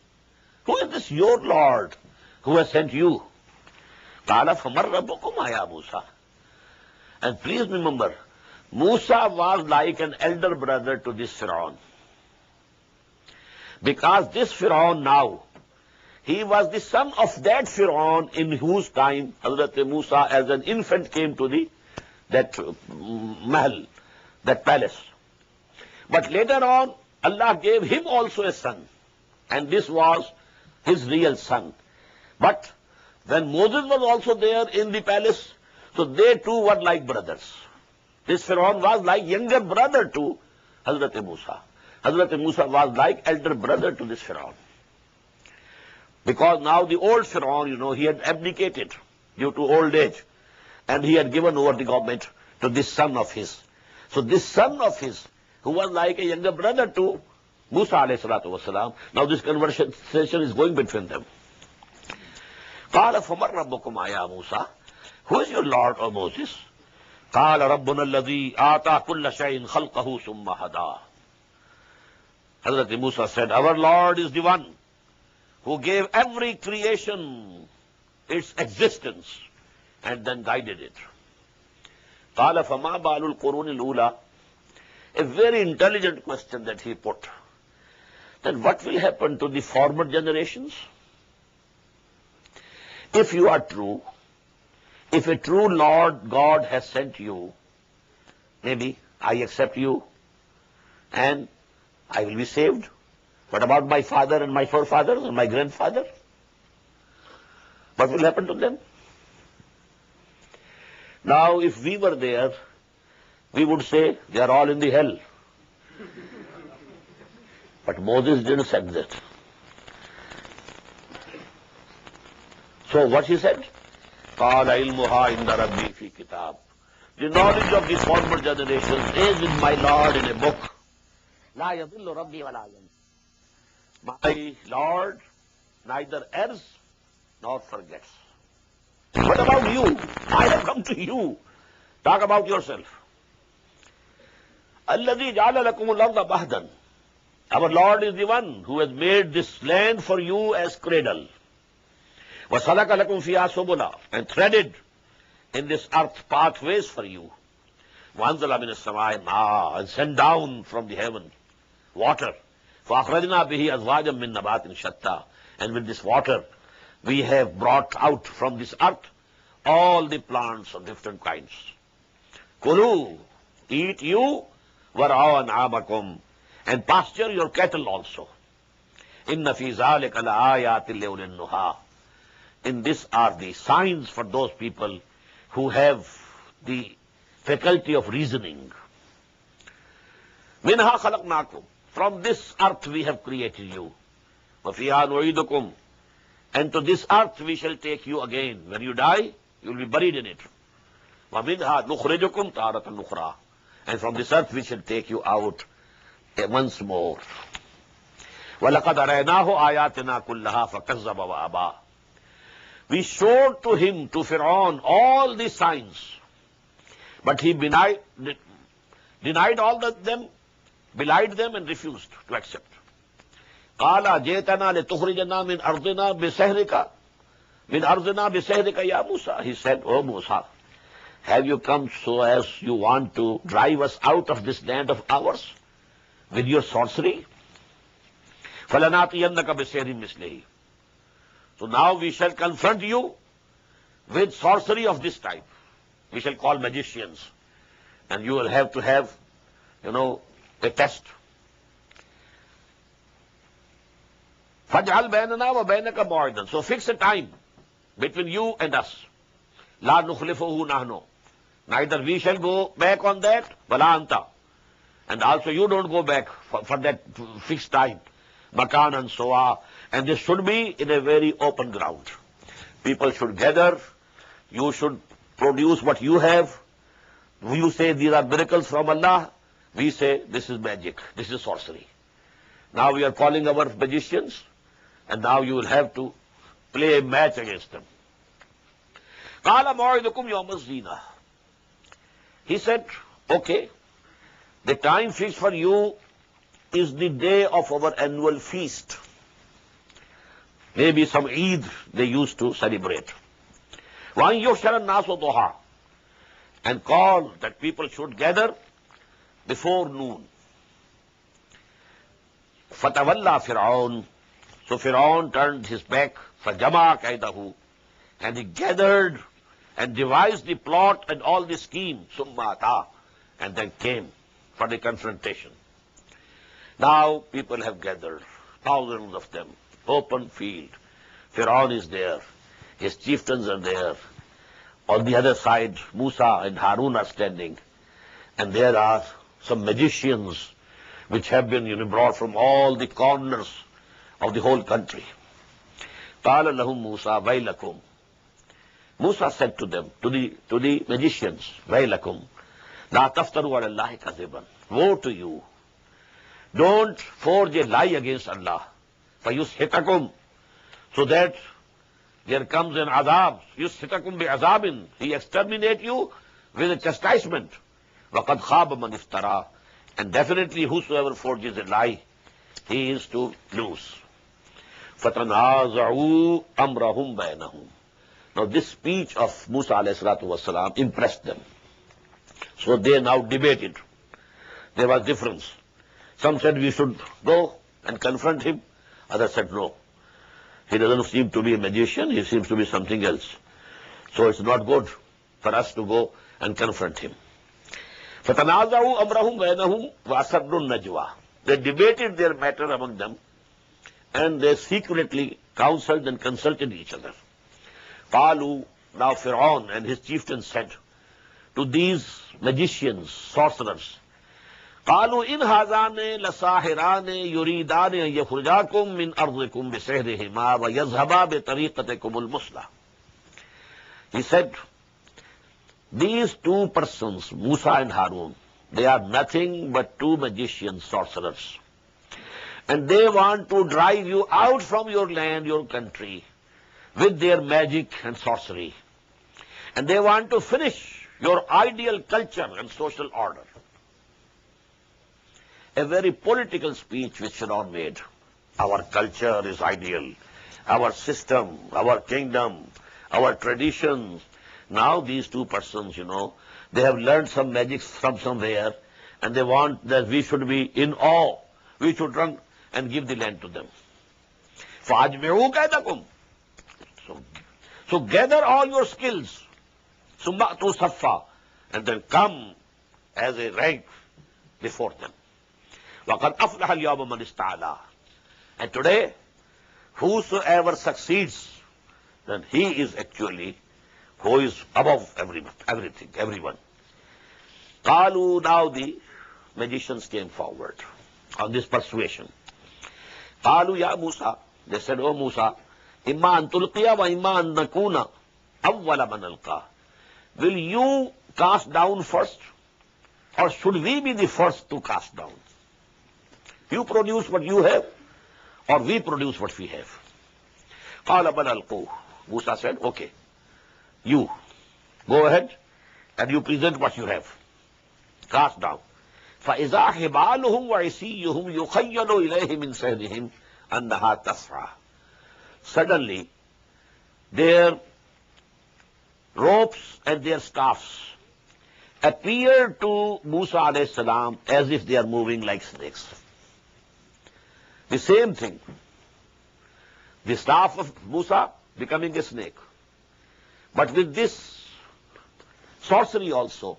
Who is this your Lord who has sent you? Qala faman rabbukuma ya Musa. And please remember, Musa was like an elder brother to this Pharaoh. Because this Pharaoh now, he was the son of that Pharaoh in whose time Hazrat Musa as an infant came to that mahal, that palace. But later on, Allah gave him also a son. And this was his real son. But when Moses was also there in the palace, so they too were like brothers. This Pharaoh was like younger brother to Hazrat Musa. Hazrat Musa was like elder brother to this Pharaoh. Because now the old Pharaoh, he had abdicated due to old age. And he had given over the government to this son of his. So this son of his, who was like a younger brother to Musa alayhi salatu wasalam, now this conversation is going between them. قال فمن ربكما يا موسى. Who is your Lord, O Moses? قال ربنا الذي آتى كل شيء خلقه ثم هداه. Hazrat Musa said, our Lord is the one who gave every creation its existence and then guided it. قال فما بال القرون الأولى. A very intelligent question that he put. Then what will happen to the former generations? If you are true, if a true Lord God has sent you, maybe I accept you and I will be saved. What about my father and my forefathers and my grandfather? What will happen to them? Now, if we were there, we would say they are all in the hell. But Moses didn't say that. So what he said? قَالَ عِلْمُهَا عِنْدَ رَبِّي فِي كِتَابٍ. The knowledge of the former generations is with my Lord in a book. La yadillu rabbi wa la yansa. My Lord neither errs nor forgets. What about you? I have come to you. Talk about yourself. Alladhi ja'ala lakumul arda bahdan. Our Lord is the one who has made this land for you as cradle. وَسَلَكَ لَكُمْ فِيهَا سُبُلًا, and threaded in this earth pathways for you. وَأَنزَلَ مِنَ السَّمَاءِ مَاءً, and sent down from the heaven water. فَأَخْرَجْنَا بِهِ أَزْوَاجًا مِّن نَبَاتٍ شَتَّى, and with this water we have brought out from this earth all the plants of different kinds. Kulu, eat you, وَرَعَوْا أَنْعَامَكُمْ, and pasture your cattle also. إِنَّ فِي ذَلِكَ لَآيَاتٍ لِأُولِي النُّهَى. In this are the signs for those people who have the faculty of reasoning. مِنْهَا خَلَقْنَاكُمْ, from this earth we have created you. وَفِيهَا نُعِيدُكُمْ, and to this earth we shall take you again. When you die, you will be buried in it. وَمِنْهَا نُخْرِجُكُمْ تَارَةً أُخْرَى, and from this earth we shall take you out once more. وَلَقَدْ أَرَيْنَاهُ آيَاتِنَا كُلَّهَا فَكَذَّبَ وَأَبَى. We showed to him, to Fir'aun, all the signs, but he denied all of them, belied them, and refused to accept. قَالَ جِئْتَنَا لِتُخْرِجَنَا مِنْ أَرْضِنَا بِسِحْرِكَ مِنْ أَرْضِنَا بِسِحْرِكَ يَا مُوسَى. He said, O Musa, have you come so as you want to drive us out of this land of ours with your sorcery? فَلَنَأْتِيَنَّكَ بِسِحْرٍ مِثْلِهِ. So now we shall confront you with sorcery of this type. We shall call magicians, and you will have to have, a test. فَجْعَلْ بَيْنَنَا وَبَيْنَكَ مَوْعِدًا. So fix a time between you and us. لَا نُخْلِفُهُ نَحْنُ. Neither we shall go back on that, وَلَا أَنْتَ. And also you don't go back for that fixed time. Makan and Soa. And this should be in a very open ground. People should gather. You should produce what you have. You say these are miracles from Allah. We say this is magic. This is sorcery. Now we are calling our magicians, and now you will have to play a match against them. قَالَ مَوْعِدُكُمْ يَوْمَ الزِّينَةِ. He said, okay, the time fixed for you is the day of our annual feast. Maybe some Eid they used to celebrate. وَأَنْ يُحْشَرَ النَّاسُ ضُحًى, and call that people should gather before noon. فَتَوَلَّى فِرْعَوْنُ. So Fir'aun turned his back, فَجَمَعَ كَيْدَهُ, and he gathered and devised the plot and all the scheme, ثُمَّ أَتَى, and then came for the confrontation. Now people have gathered, thousands of them, open field. Fir'aun is there, his chieftains are there. On the other side, Musa and Harun are standing, and there are some magicians which have been brought from all the corners of the whole country. قَالَ لَهُمْ مُوسَى وَيْلَكُمْ. Musa said to them, to the magicians, وَيْلَكُمْ لَا تَفْتَرُوا عَلَى اللَّهِ كَذِبًا. Woe to you. Don't forge a lie against Allah. فَيُسْحِتَكُمْ, so that there comes an azab. يُسْحِتَكُمْ بِعَذَابٍ, he exterminate you with a chastisement. وَقَدْ خَابَ مَنْ افْتَرَى, and definitely whosoever forges a lie, he is to lose. فَتَنَازَعُوا أَمْرَهُمْ بَيْنَهُمْ. Now this speech of Musa alayhi salatu wasalam impressed them. So they now debated. There was difference. Some said we should go and confront him. Others said no. He doesn't seem to be a magician. He seems to be something else. So it's not good for us to go and confront him. فَتَنَازَعُوا أَمْرَهُمْ بَيْنَهُمْ وَأَسَرُّوا النَّجْوَى. They debated their matter among them, and they secretly counseled and consulted each other. قَالُوا, now Fir'aun and his chieftains said to these magicians, sorcerers, قَالُوا إِنْ هَذَانِ لَسَاحِرَانِ يُرِيدَانِ أَنْ يَخْرُجَاكُمْ مِنْ أَرْضِكُمْ بِسِحْرِهِمَا وَيَذْهَبَا بِطَرِيقَتِكُمُ الْمُثْلَى. He said, These two persons, Musa and Harun, they are nothing but two magicians, sorcerers. And they want to drive you out from your land, your country, with their magic and sorcery. And they want to finish your ideal culture and social order. A very political speech which Fir'aun made. Our culture is ideal. Our system, our kingdom, our traditions. Now these two persons, they have learned some magic from somewhere, and they want that we should be in awe. We should run and give the land to them. فَأَجْمِعُوا كَيْدَكُمْ. So gather all your skills. سُمَّأْتُوا صَفًّا. And then come as a rank before them. وَقَدْ أَفْلَحَ الْيَوْمَ مَنِ اسْتَعْلَىٰ. And today, whosoever succeeds, then he is actually who is above everything, everyone. قَالُوا. Now the magicians came forward on this persuasion. قَالُوا يَا Musa. They said, O Musa, إِمَّا أَن تُلْقِيَ وَإِمَّا أَن نَكُونَ أَوَّلَ مَنْ أَلْقَىٰ. Will you cast down first, or should we be the first to cast down? You produce what you have, or we produce what we have. قَالَ بَلْ أَلْقُوا. Musa said, okay, you go ahead and you present what you have. Cast down. فَإِذَا حِبَالُهُمْ وَعِصِيُّهُمْ يُخَيَّلُ إِلَيْهِ مِنْ سَيْرِهِمْ أَنَّهَا تَسْعَىٰ. Suddenly, their ropes and their staffs appear to Musa alayhi salam as if they are moving like snakes. The same thing. The staff of Musa becoming a snake. But with this sorcery also,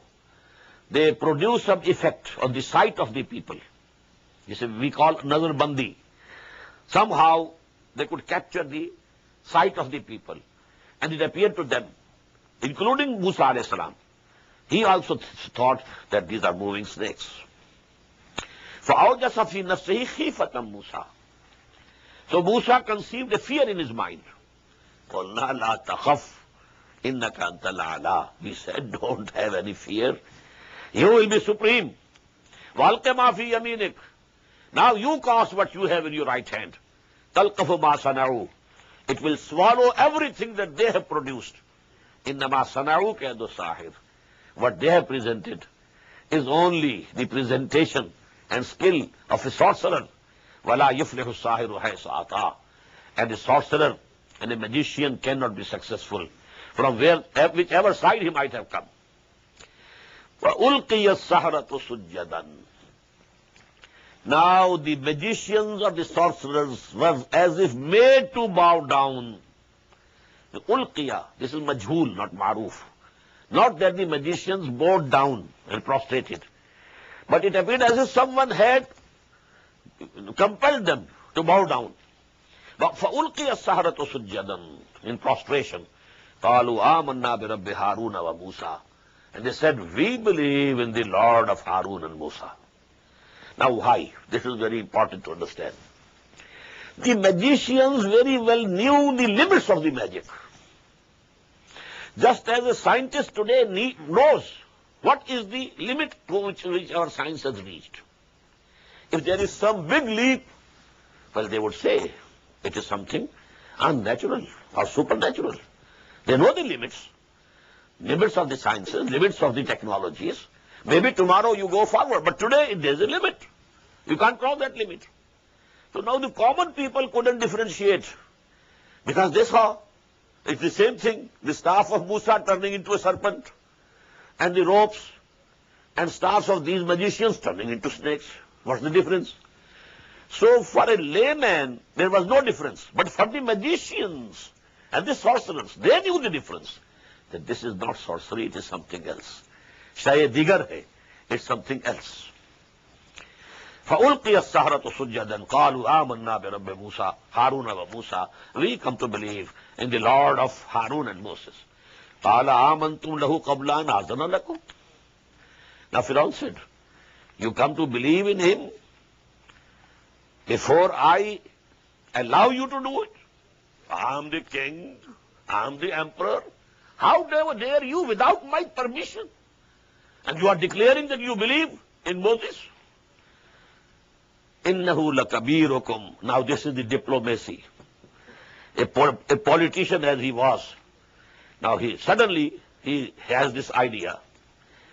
they produce some effect on the sight of the people. This is we call nazar bandi. Somehow they could capture the sight of the people, and it appeared to them, including Musa alayhi salam. He also thought that these are moving snakes. فَأَوْجَسَ فِي نَفْسِهِ خِيفَةً مُوسَى. So Musa conceived a fear in his mind. قُلْنَا لَا تَخَفْ إِنَّكَ أَنْتَ الْأَعْلَىٰ. We said, don't have any fear. You will be supreme. وَأَلْقِ مَا فِي يَمِينِكَ. Now you cast what you have in your right hand. تَلْقَفُ مَا صَنَعُوا. It will swallow everything that they have produced. إِنَّمَا صَنَعُوا كَيْدُ السَّاحِرِ. What they have presented is only the presentation and skill of a sorcerer. وَلَا يُفْلِحُ السَّاحِرُ حَيْثُ أَتَىٰ. And a sorcerer and a magician cannot be successful from whichever side he might have come. وَأُلْقِيَ السَّحَرَةُ سُجَّدًا. Now the magicians or the sorcerers were as if made to bow down. The ulqiya, this is majhul, not maruf. Not that the magicians bowed down and prostrated, but it appeared as if someone had compelled them to bow down. فَأُلْقِيَ السَّحَرَةُ سُجَّدًا. In prostration. قَالُوا آمَنَّا بِرَبِّ هَارُونَ وَمُوسَى. And they said, we believe in the Lord of Harun and Musa. Now why? This is very important to understand. The magicians very well knew the limits of the magic. Just as a scientist today knows what is the limit to which our science has reached. If there is some big leap, well, they would say it is something unnatural or supernatural. They know the limits. Limits of the sciences, limits of the technologies. Maybe tomorrow you go forward, but today there is a limit. You can't cross that limit. So now the common people couldn't differentiate, because they saw it's the same thing, the staff of Musa turning into a serpent, and the ropes and staffs of these magicians turning into snakes. What's the difference? So for a layman, there was no difference. But for the magicians and the sorcerers, they knew the difference. That this is not sorcery, it is something else. Shaye digar hai, it's something else. فَأُلْقِيَ السَّحَرَةُ سُجَّدًا قَالُوا آمَنَّا بِرَبِّ مُوسَى هَارُونَ وَمُوسَى. We come to believe in the Lord of Harun and Moses. قَالَ آمَنْتُمْ لَهُ قَبْلَ أَنْ آذَنَ لَكُمْ. Now Fir'aun said, you come to believe in him before I allow you to do it. I am the king, I am the emperor, How dare you without my permission? And you are declaring that you believe in Moses? Innahu lakabirukum. Now this is the diplomacy. A politician as he was. Now he has this idea,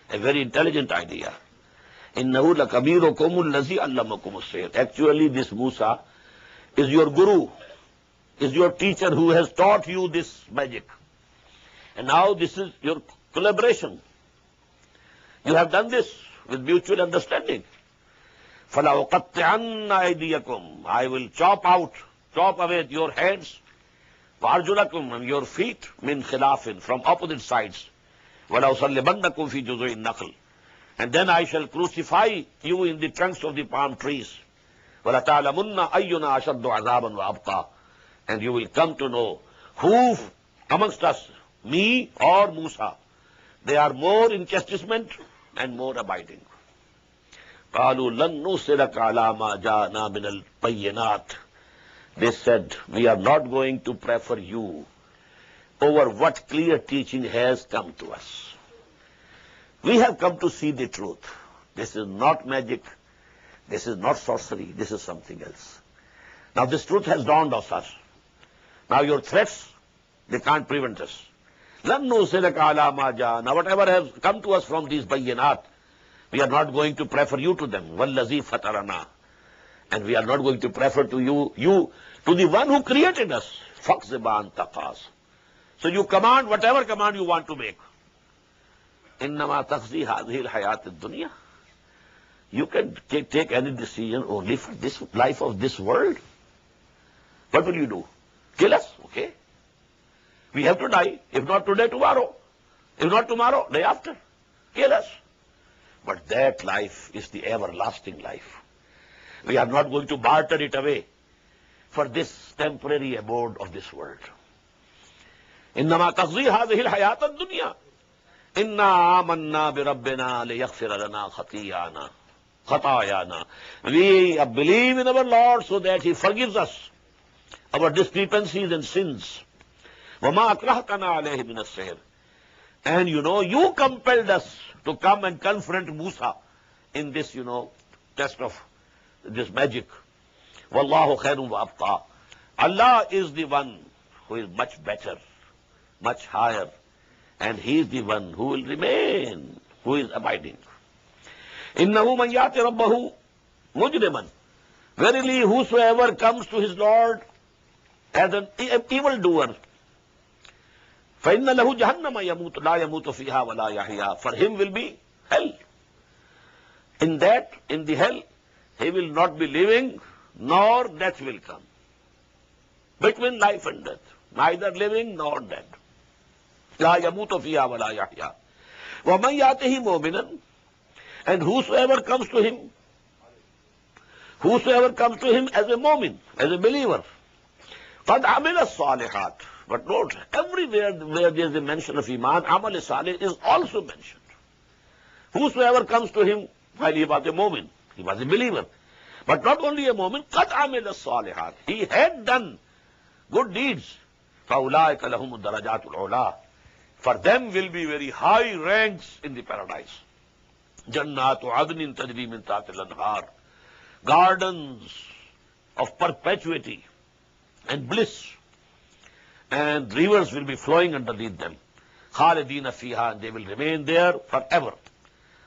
a very intelligent idea. Innahu lakabirukum allazi allamakum as-sihr. Actually this Musa is your guru, is your teacher who has taught you this magic. And now this is your collaboration. You have done this with mutual understanding. فَلَا أُقَطِّعَنَّ أَيْدِيَكُمْ. I will chop away your hands, وَأَرْجُلَكُمْ, and your feet, مِنْ خِلَافٍ, from opposite sides. وَلَا أُصَلِّبَنَّكُمْ فِي جُذُوعِ النَّخْلِ. And then I shall crucify you in the trunks of the palm trees. وَلَا تَعْلَمُنَّ أَيُّنَا أَشَدُّ عَذَابًا وَأَبْقَى. And you will come to know who amongst us, me or Musa, they are more in chastisement and more abiding. قَالُوا لَن نُّرْسِلَكَ عَلَىٰ مَا جَاءَنَا مِنَ الْبَيِّنَاتِ. They said, we are not going to prefer you over what clear teaching has come to us. We have come to see the truth. This is not magic. This is not sorcery. This is something else. Now this truth has dawned on us. Now your threats, they can't prevent us. لَن نُّرْسِلَكَ عَلَىٰ مَا جَاءَنَا. Whatever has come to us from these bayyinat, we are not going to prefer you to them. وَالَّذِي فَتَرَنَا. And we are not going to prefer to you to the one who created us. فَقْزِبَ أَنْتَ قَاسٍ. So you command whatever command you want to make. إِنَّمَا تَقْضِي هَذِهِ الْحَيَاةِ الدُّنْيَا. You can take any decision only for this life of this world. What will you do? Kill us? Okay. We have to die. If not today, tomorrow. If not tomorrow, day after. Kill us. But that life is the everlasting life. We are not going to barter it away for this temporary abode of this world. إِنَّمَا تَقْضِي هَذِهِ الْحَيَاةَ الدُّنْيَا. إِنَّا آمَنَّا بِرَبِّنَا لِيَغْفِرَ لَنَا خَطَايَانَا. We believe in our Lord so that He forgives us our discrepancies and sins. وَمَا أَكْرَهْتَنَا عَلَيْهِ مِنَ السِّحْرِ. And you compelled us to come and confront Musa in this, test of this magic. وَاللَّهُ خَيْرٌ وَأَبْقَى. Allah is the one who is much better, much higher, and He is the one who will remain, who is abiding. إِنَّهُ مَنْ يَأْتِ رَبَّهُ مُجْرِمًا. Verily, whosoever comes to his Lord as an evildoer, فَإِنَّ لَهُ جَهَنَّمَ لَا يَمُوتُ فِيهَا وَلَا يَحْيَا. For him will be hell. In the hell, he will not be living, nor death will come. Between life and death, neither living nor dead. لَا يَمُوتُ فِيهَا وَلَا يَحْيَا. وَمَنْ يَأْتِهِ مُؤْمِنًا. And whosoever comes to him as a mu'min, as a believer, قَدْ عَمِلَ الصَّالِحَاتِ. But note, everywhere where there is a mention of Iman, Amal Salih is also mentioned. Whosoever comes to him while he was a mu'min, he was a believer. But not only a mu'min, قَدْ عَمِلَ الصَّالِحَاتِ. He had done good deeds. فَأُولَٰئِكَ لَهُمُ الدَّرَجَاتُ الْعُلَىٰ. For them will be very high ranks in the paradise. جَنَّاتُ عَدْنٍ تَجْرِي مِنْ تَحْتِهَا الْأَنْهَارُ. Gardens of perpetuity and bliss. And rivers will be flowing underneath them. خَالِدِينَ فِيهَا. And they will remain there forever.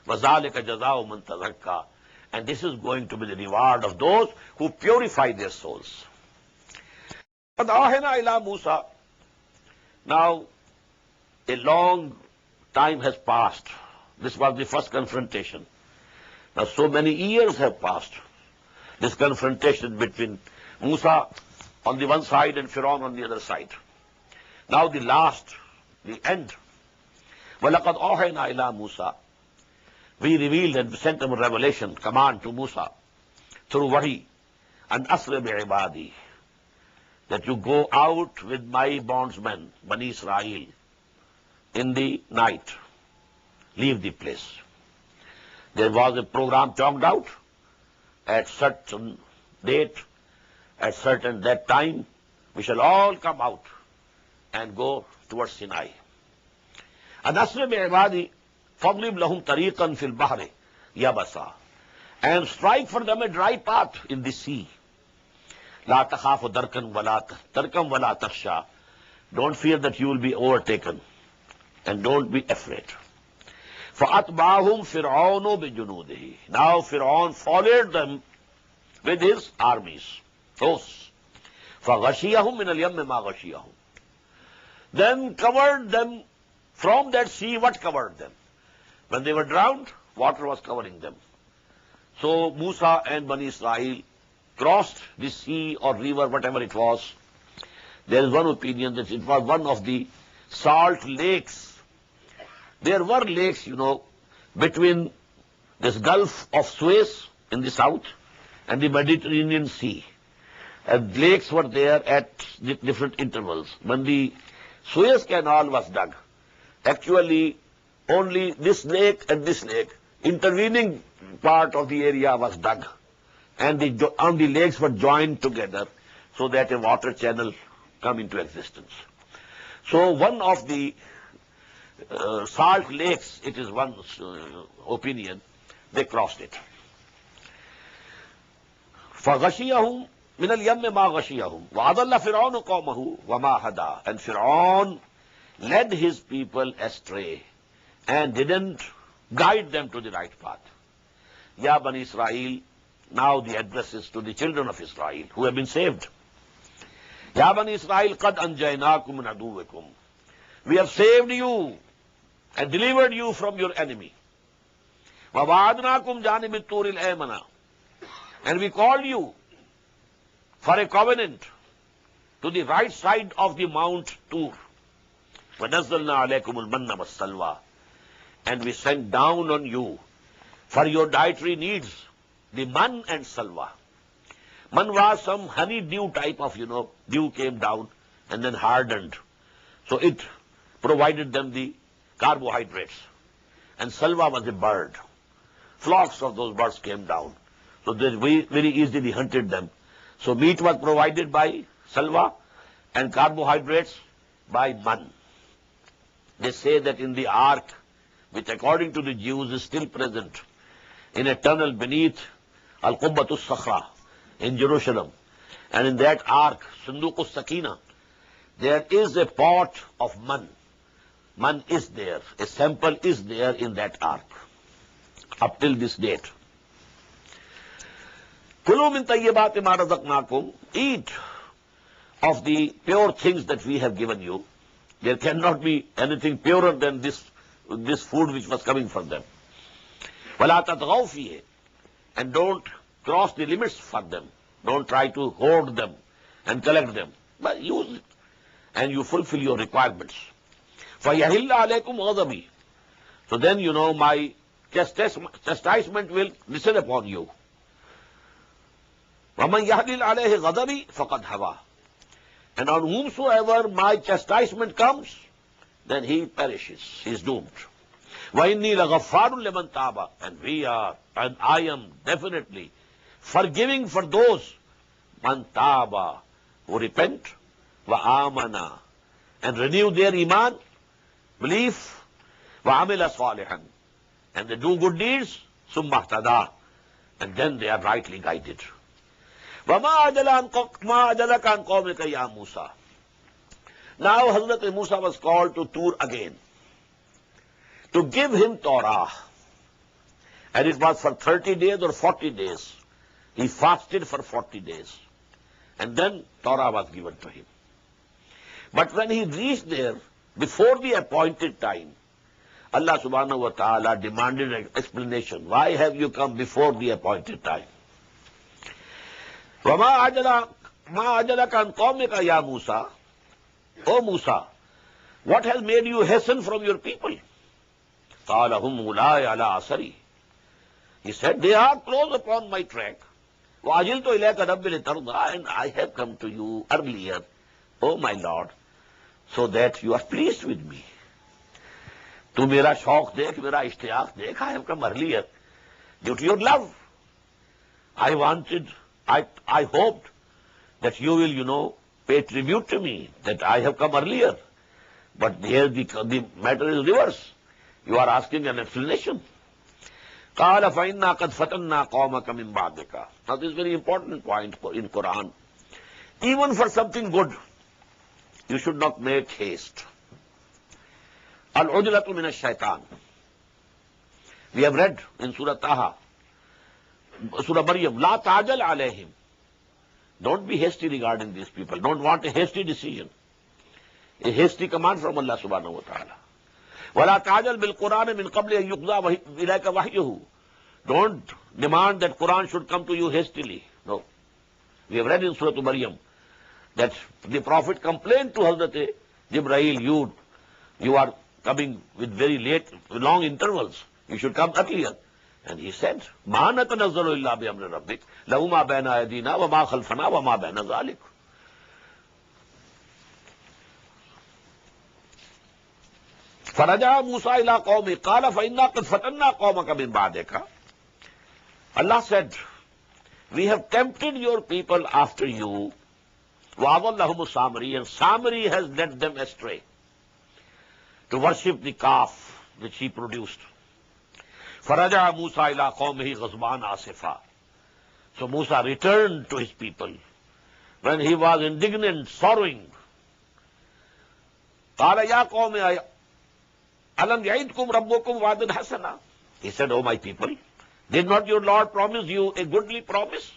وَذَلِكَ جَزَاءُ مَنْ تَزَكَّى. And this is going to be the reward of those who purify their souls. قَدْ أَوْحَيْنَا إِلَىٰ مُوسَىٰ. Now, a long time has passed. This was the first confrontation. Now, so many years have passed. This confrontation between Musa on the one side and Fir'aun on the other side. Now the end. وَلَقَدْ أَوْحَيْنَا إِلَىٰ مُوسَىٰ. We revealed and sent a revelation, command to Musa through wahi, and asra bi'ibadi, that you go out with my bondsmen, Bani Israel, in the night. Leave the place. There was a program chalked out at certain date, at that time, we shall all come out and go towards Sinai. And asri bi'ibadi fadrib lahum tariqan fil bahri yabasa. And strike for them a dry path in the sea. La takhafu darkan wala takhsha. Don't fear that you will be overtaken. And don't be afraid. فَأَتْبَعَهُمْ فِرْعَوْنُ بِجُنُودِهِ. Now Fir'aun followed them with his armies, hosts. فَغَشِيَهُمْ مِنَ الْيَمِّ مَا غَشِيَهُمْ. Then covered them from that sea. What covered them? When they were drowned, water was covering them. So Musa and Bani Israel crossed the sea or river, whatever it was. There is one opinion that it was one of the salt lakes. There were lakes, between this Gulf of Suez in the south and the Mediterranean Sea. And lakes were there at different intervals. When the Suez Canal was dug, actually only this lake and this lake, intervening part of the area was dug. And the lakes were joined together so that a water channel come into existence. So one of the salt lakes, it is one opinion, they crossed it. فَغَشِيَهُمْ مِنَ الْيَمِّ مَا غَشِيَهُمْ وَأَضَلَّ فِرْعَوْنُ قَوْمَهُ وَمَا هَدَى. And Fir'aun led his people astray and didn't guide them to the right path. Ya Bani Israel, now the address is to the children of Israel who have been saved. Ya Bani Israel, قَدْ أَنْجَيْنَاكُمْ مِنْ عَدُوِّكُمْ. We have saved you and delivered you from your enemy. وَوَعَدْنَاكُمْ جَانِبِ الطُّورِ الْأَيْمَنَ. And we called you for a covenant to the right side of the Mount Tur. وَنَزَّلْنَا عَلَيْكُمُ الْمَنَّ وَالسَّلْوَى. And we sent down on you for your dietary needs the man and salwa. Man was some honey dew type of, dew came down and then hardened. So it provided them the carbohydrates. And salwa was a bird. Flocks of those birds came down. So they very easily hunted them. So meat was provided by salwa and carbohydrates by man. They say that in the ark, which according to the Jews is still present, in a tunnel beneath Al-Qubbatus Sakhra in Jerusalem, and in that ark, Sunduqus Sakina, there is a pot of man. Man is there. A sample is there in that ark. Up till this date. Kulu min tayyibati ma razaqnakum. Eat of the pure things that we have given you. There cannot be anything purer than this food which was coming from them. وَلَا تَطْغَوْا فِيهِ. And don't cross the limits for them. Don't try to hoard them and collect them. But use it. And you fulfill your requirements. فَيَحِلَّ عَلَيْكُمْ غَضَبِي. So then, my chastisement will descend upon you. وَمَنْ يَحْلِلْ عَلَيْهِ غَضَبِي فَقَدْ هَوَى. And on whomsoever my chastisement comes, then he perishes. He is doomed. وَإِنِّي لَغَفَّارٌ لِمَنْ تَابَ. And I am definitely forgiving for those man taba, who repent, وَآمَنَا, and renew their iman, belief, وَعَمِلَ صَالِحًا, and they do good deeds, ثُمَّ اهْتَدَى, and then they are rightly guided. وَمَا أَجَلَكَ عَنْ قَوْمِكَ يَا مُوسَى. Now Hazrat Musa was called to Tur again, to give him Torah. And it was for 30 days or 40 days. He fasted for 40 days. And then Torah was given to him. But when he reached there, before the appointed time, Allah subhanahu wa ta'ala demanded an explanation. Why have you come before the appointed time? وَمَا أَجَلَكَ عَنْ قَوْمِكَ يَا مُوسَى. O Musa, what has made you hasten from your people? قَالَ هُمْ أُولَٰئِ عَلَىٰ أَثَرِي. He said, they are close upon my track. وَعَجِلْتُ إِلَيْكَ رَبِّ لِتَرْضَىٰ. And I have come to you earlier, O my Lord, so that you are pleased with me. Tu mera shauq dekh, mera ishtiyaq dekh, I have come earlier due to your love. I hoped that you will, pay tribute to me, that I have come earlier. But here the matter is reverse. You are asking an explanation. قَالَ فَإِنَّا قَدْ فَتَنَّا قَوْمَكَ مِنْ بَعْدِكَ. Now this is a very important point in Quran. Even for something good, you should not make haste. Al-ujlatu min ash-shaytan. We have read in Surah Taha, Surah Maryam, La ta'jal alayhim. Don't be hasty regarding these people. Don't want a hasty decision. A hasty command from Allah subhanahu wa ta'ala. وَلَا تَعْجَلْ بِالْقُرْآنِ مِنْ قَبْلِ أَنْ يُقْضَى إِلَيْكَ وَحْيُهُ. Don't demand that Quran should come to you hastily. No. We have read in Surah Maryam that the Prophet complained to Hazrat Jibreel, you are coming with very late, long intervals. You should come earlier. And he said, مَا نَتَنَزَّلُ إِلَّا بِأَمْرِ رَبِّكَ لَهُ مَا بَيْنَ أَيْدِينَا وَمَا خَلْفَنَا وَمَا بَيْنَ ذَلِكَ. فَرَجَعَ مُوسَىٰ إِلَىٰ قَوْمِهِ قَالَ فَإِنَّا قَدْ فَتَنَّا قَوْمَكَ مِنْ بَعْدِكَ. Allah said, we have tempted your people after you. وَأَضَلَّهُمُ السَّامِرِيُّ. And Samiri has led them astray to worship the calf which he produced. فَرَجَعَ مُوسَىٰ إِلَىٰ قَوْمِهِ غَضْبَانَ آسِفًا. So Musa returned to his people when he was indignant, sorrowing. قَالَ يَا قَوْمِ أَلَمْ يَعِدْكُمْ رَبُّكُمْ وَعْدًا حَسَنًا. He said, O my people, did not your Lord promise you a goodly promise?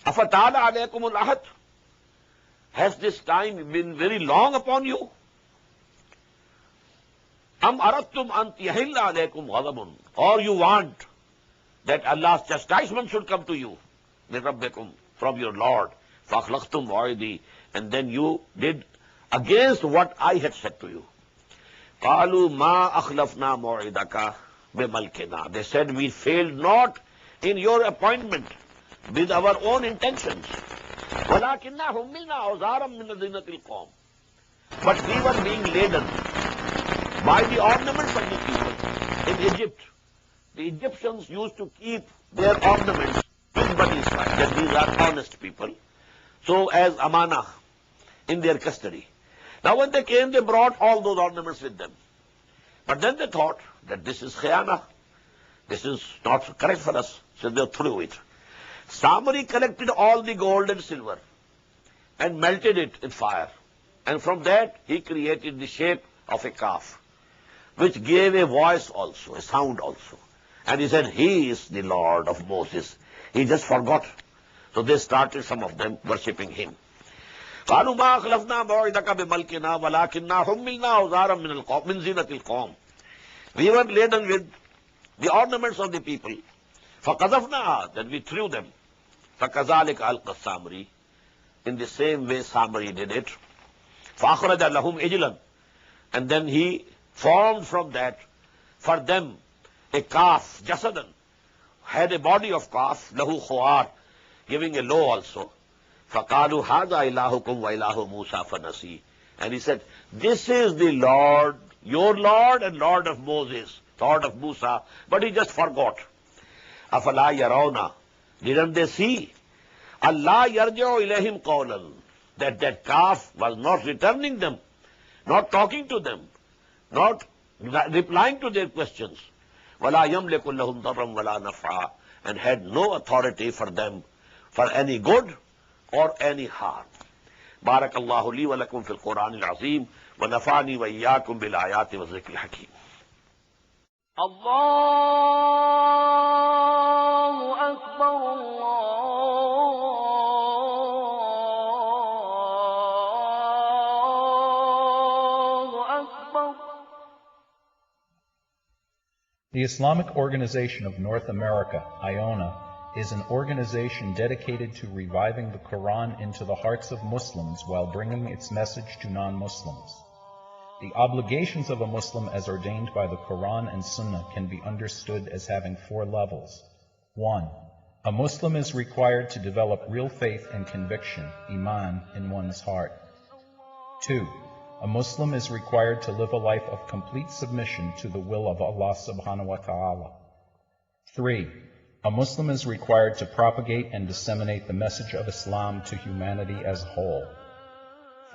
أَفَطَالَ عَلَيْكُمُ الْعَهْدُ. Has this time been very long upon you? أَمْ أَرَدْتُمْ أَنْ يَحِلَّ عَلَيْكُمْ غَضَبٌ. Or you want that Allah's chastisement should come to you, مِنْ رَبِّكُمْ, from your Lord. فَأَخْلَقْتُمْ مَوْعِدِي. And then you did against what I had said to you. قَالُوا مَا أَخْلَفْنَا مَوْعِدَكَ بِمَلْكِنَا. They said, we failed not in your appointment with our own intentions. وَلَكِنَّا حُمِّلْنَا أَوْزَارًا مِنَ زِينَةِ الْقَوْمِ. But we were being laden by the ornaments of the people. In Egypt, the Egyptians used to keep their ornaments with Bani Israel, that these are honest people, so as amana in their custody. Now when they came, they brought all those ornaments with them. But then they thought that this is khiyana, this is not correct for us, so they threw it. Samari collected all the gold and silver and melted it in fire. And from that he created the shape of a calf, which gave a voice also, a sound also. And he said, he is the Lord of Moses. He just forgot. So they started, some of them, worshipping him. قالوا ما أخلفنا موعدك بملكنا ولكننا حملنا أوزارا من زينة القوم. We were laden with the ornaments of the people. فقذفناها, then we threw them. فكذلك ألقى السامري. In the same way Samari did it. فأخرج لهم عجلا. And then he formed from that for them a calf, jasadan, had a body of calf, lahu khuar, giving a low also. فَقَالُوا هَذَا إِلَهُكُمْ وَإِلَهُ مُوسَى فَنَسِي. And he said, this is the Lord, your Lord and Lord of Moses, Lord of Musa, but he just forgot. أَفَلَا يَرَوْنَا. Didn't they see? Allah yarji'u ilayhim qawlan. That calf was not returning them, not talking to them, not replying to their questions. وَلَا يَمْلِكُ لَهُمْ ضَرًّا وَلَا نَفْعًا. And had no authority for them for any good or any harm. بارك الله لي ولكم في القرآن العظيم ونفعني وإياكم بالآيات والذكر الحكيم.
الله أكبر الله أكبر.
The Islamic Organization of North America, IONA, is an organization dedicated to reviving the Quran into the hearts of Muslims while bringing its message to non-Muslims. The obligations of a Muslim as ordained by the Quran and Sunnah can be understood as having 4 levels. 1. A Muslim is required to develop real faith and conviction, iman, in one's heart. 2. A Muslim is required to live a life of complete submission to the will of Allah subhanahu wa ta'ala. 3. A Muslim is required to propagate and disseminate the message of Islam to humanity as a whole.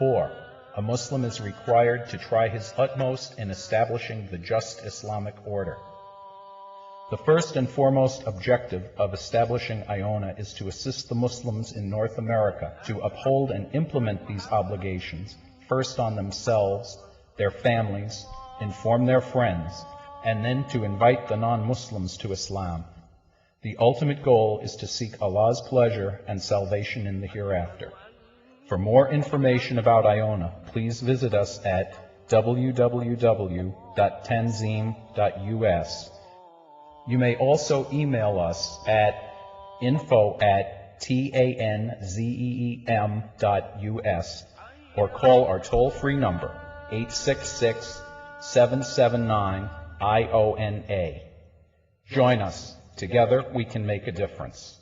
4. A Muslim is required to try his utmost in establishing the just Islamic order. The first and foremost objective of establishing IONA is to assist the Muslims in North America to uphold and implement these obligations, first on themselves, their families, inform their friends, and then to invite the non-Muslims to Islam. The ultimate goal is to seek Allah's pleasure and salvation in the hereafter. For more information about IONA, please visit us at www.tanzim.us. You may also email us at info@tanzeem.us or call our toll-free number 866-779-IONA. Join us. Together we can make a difference.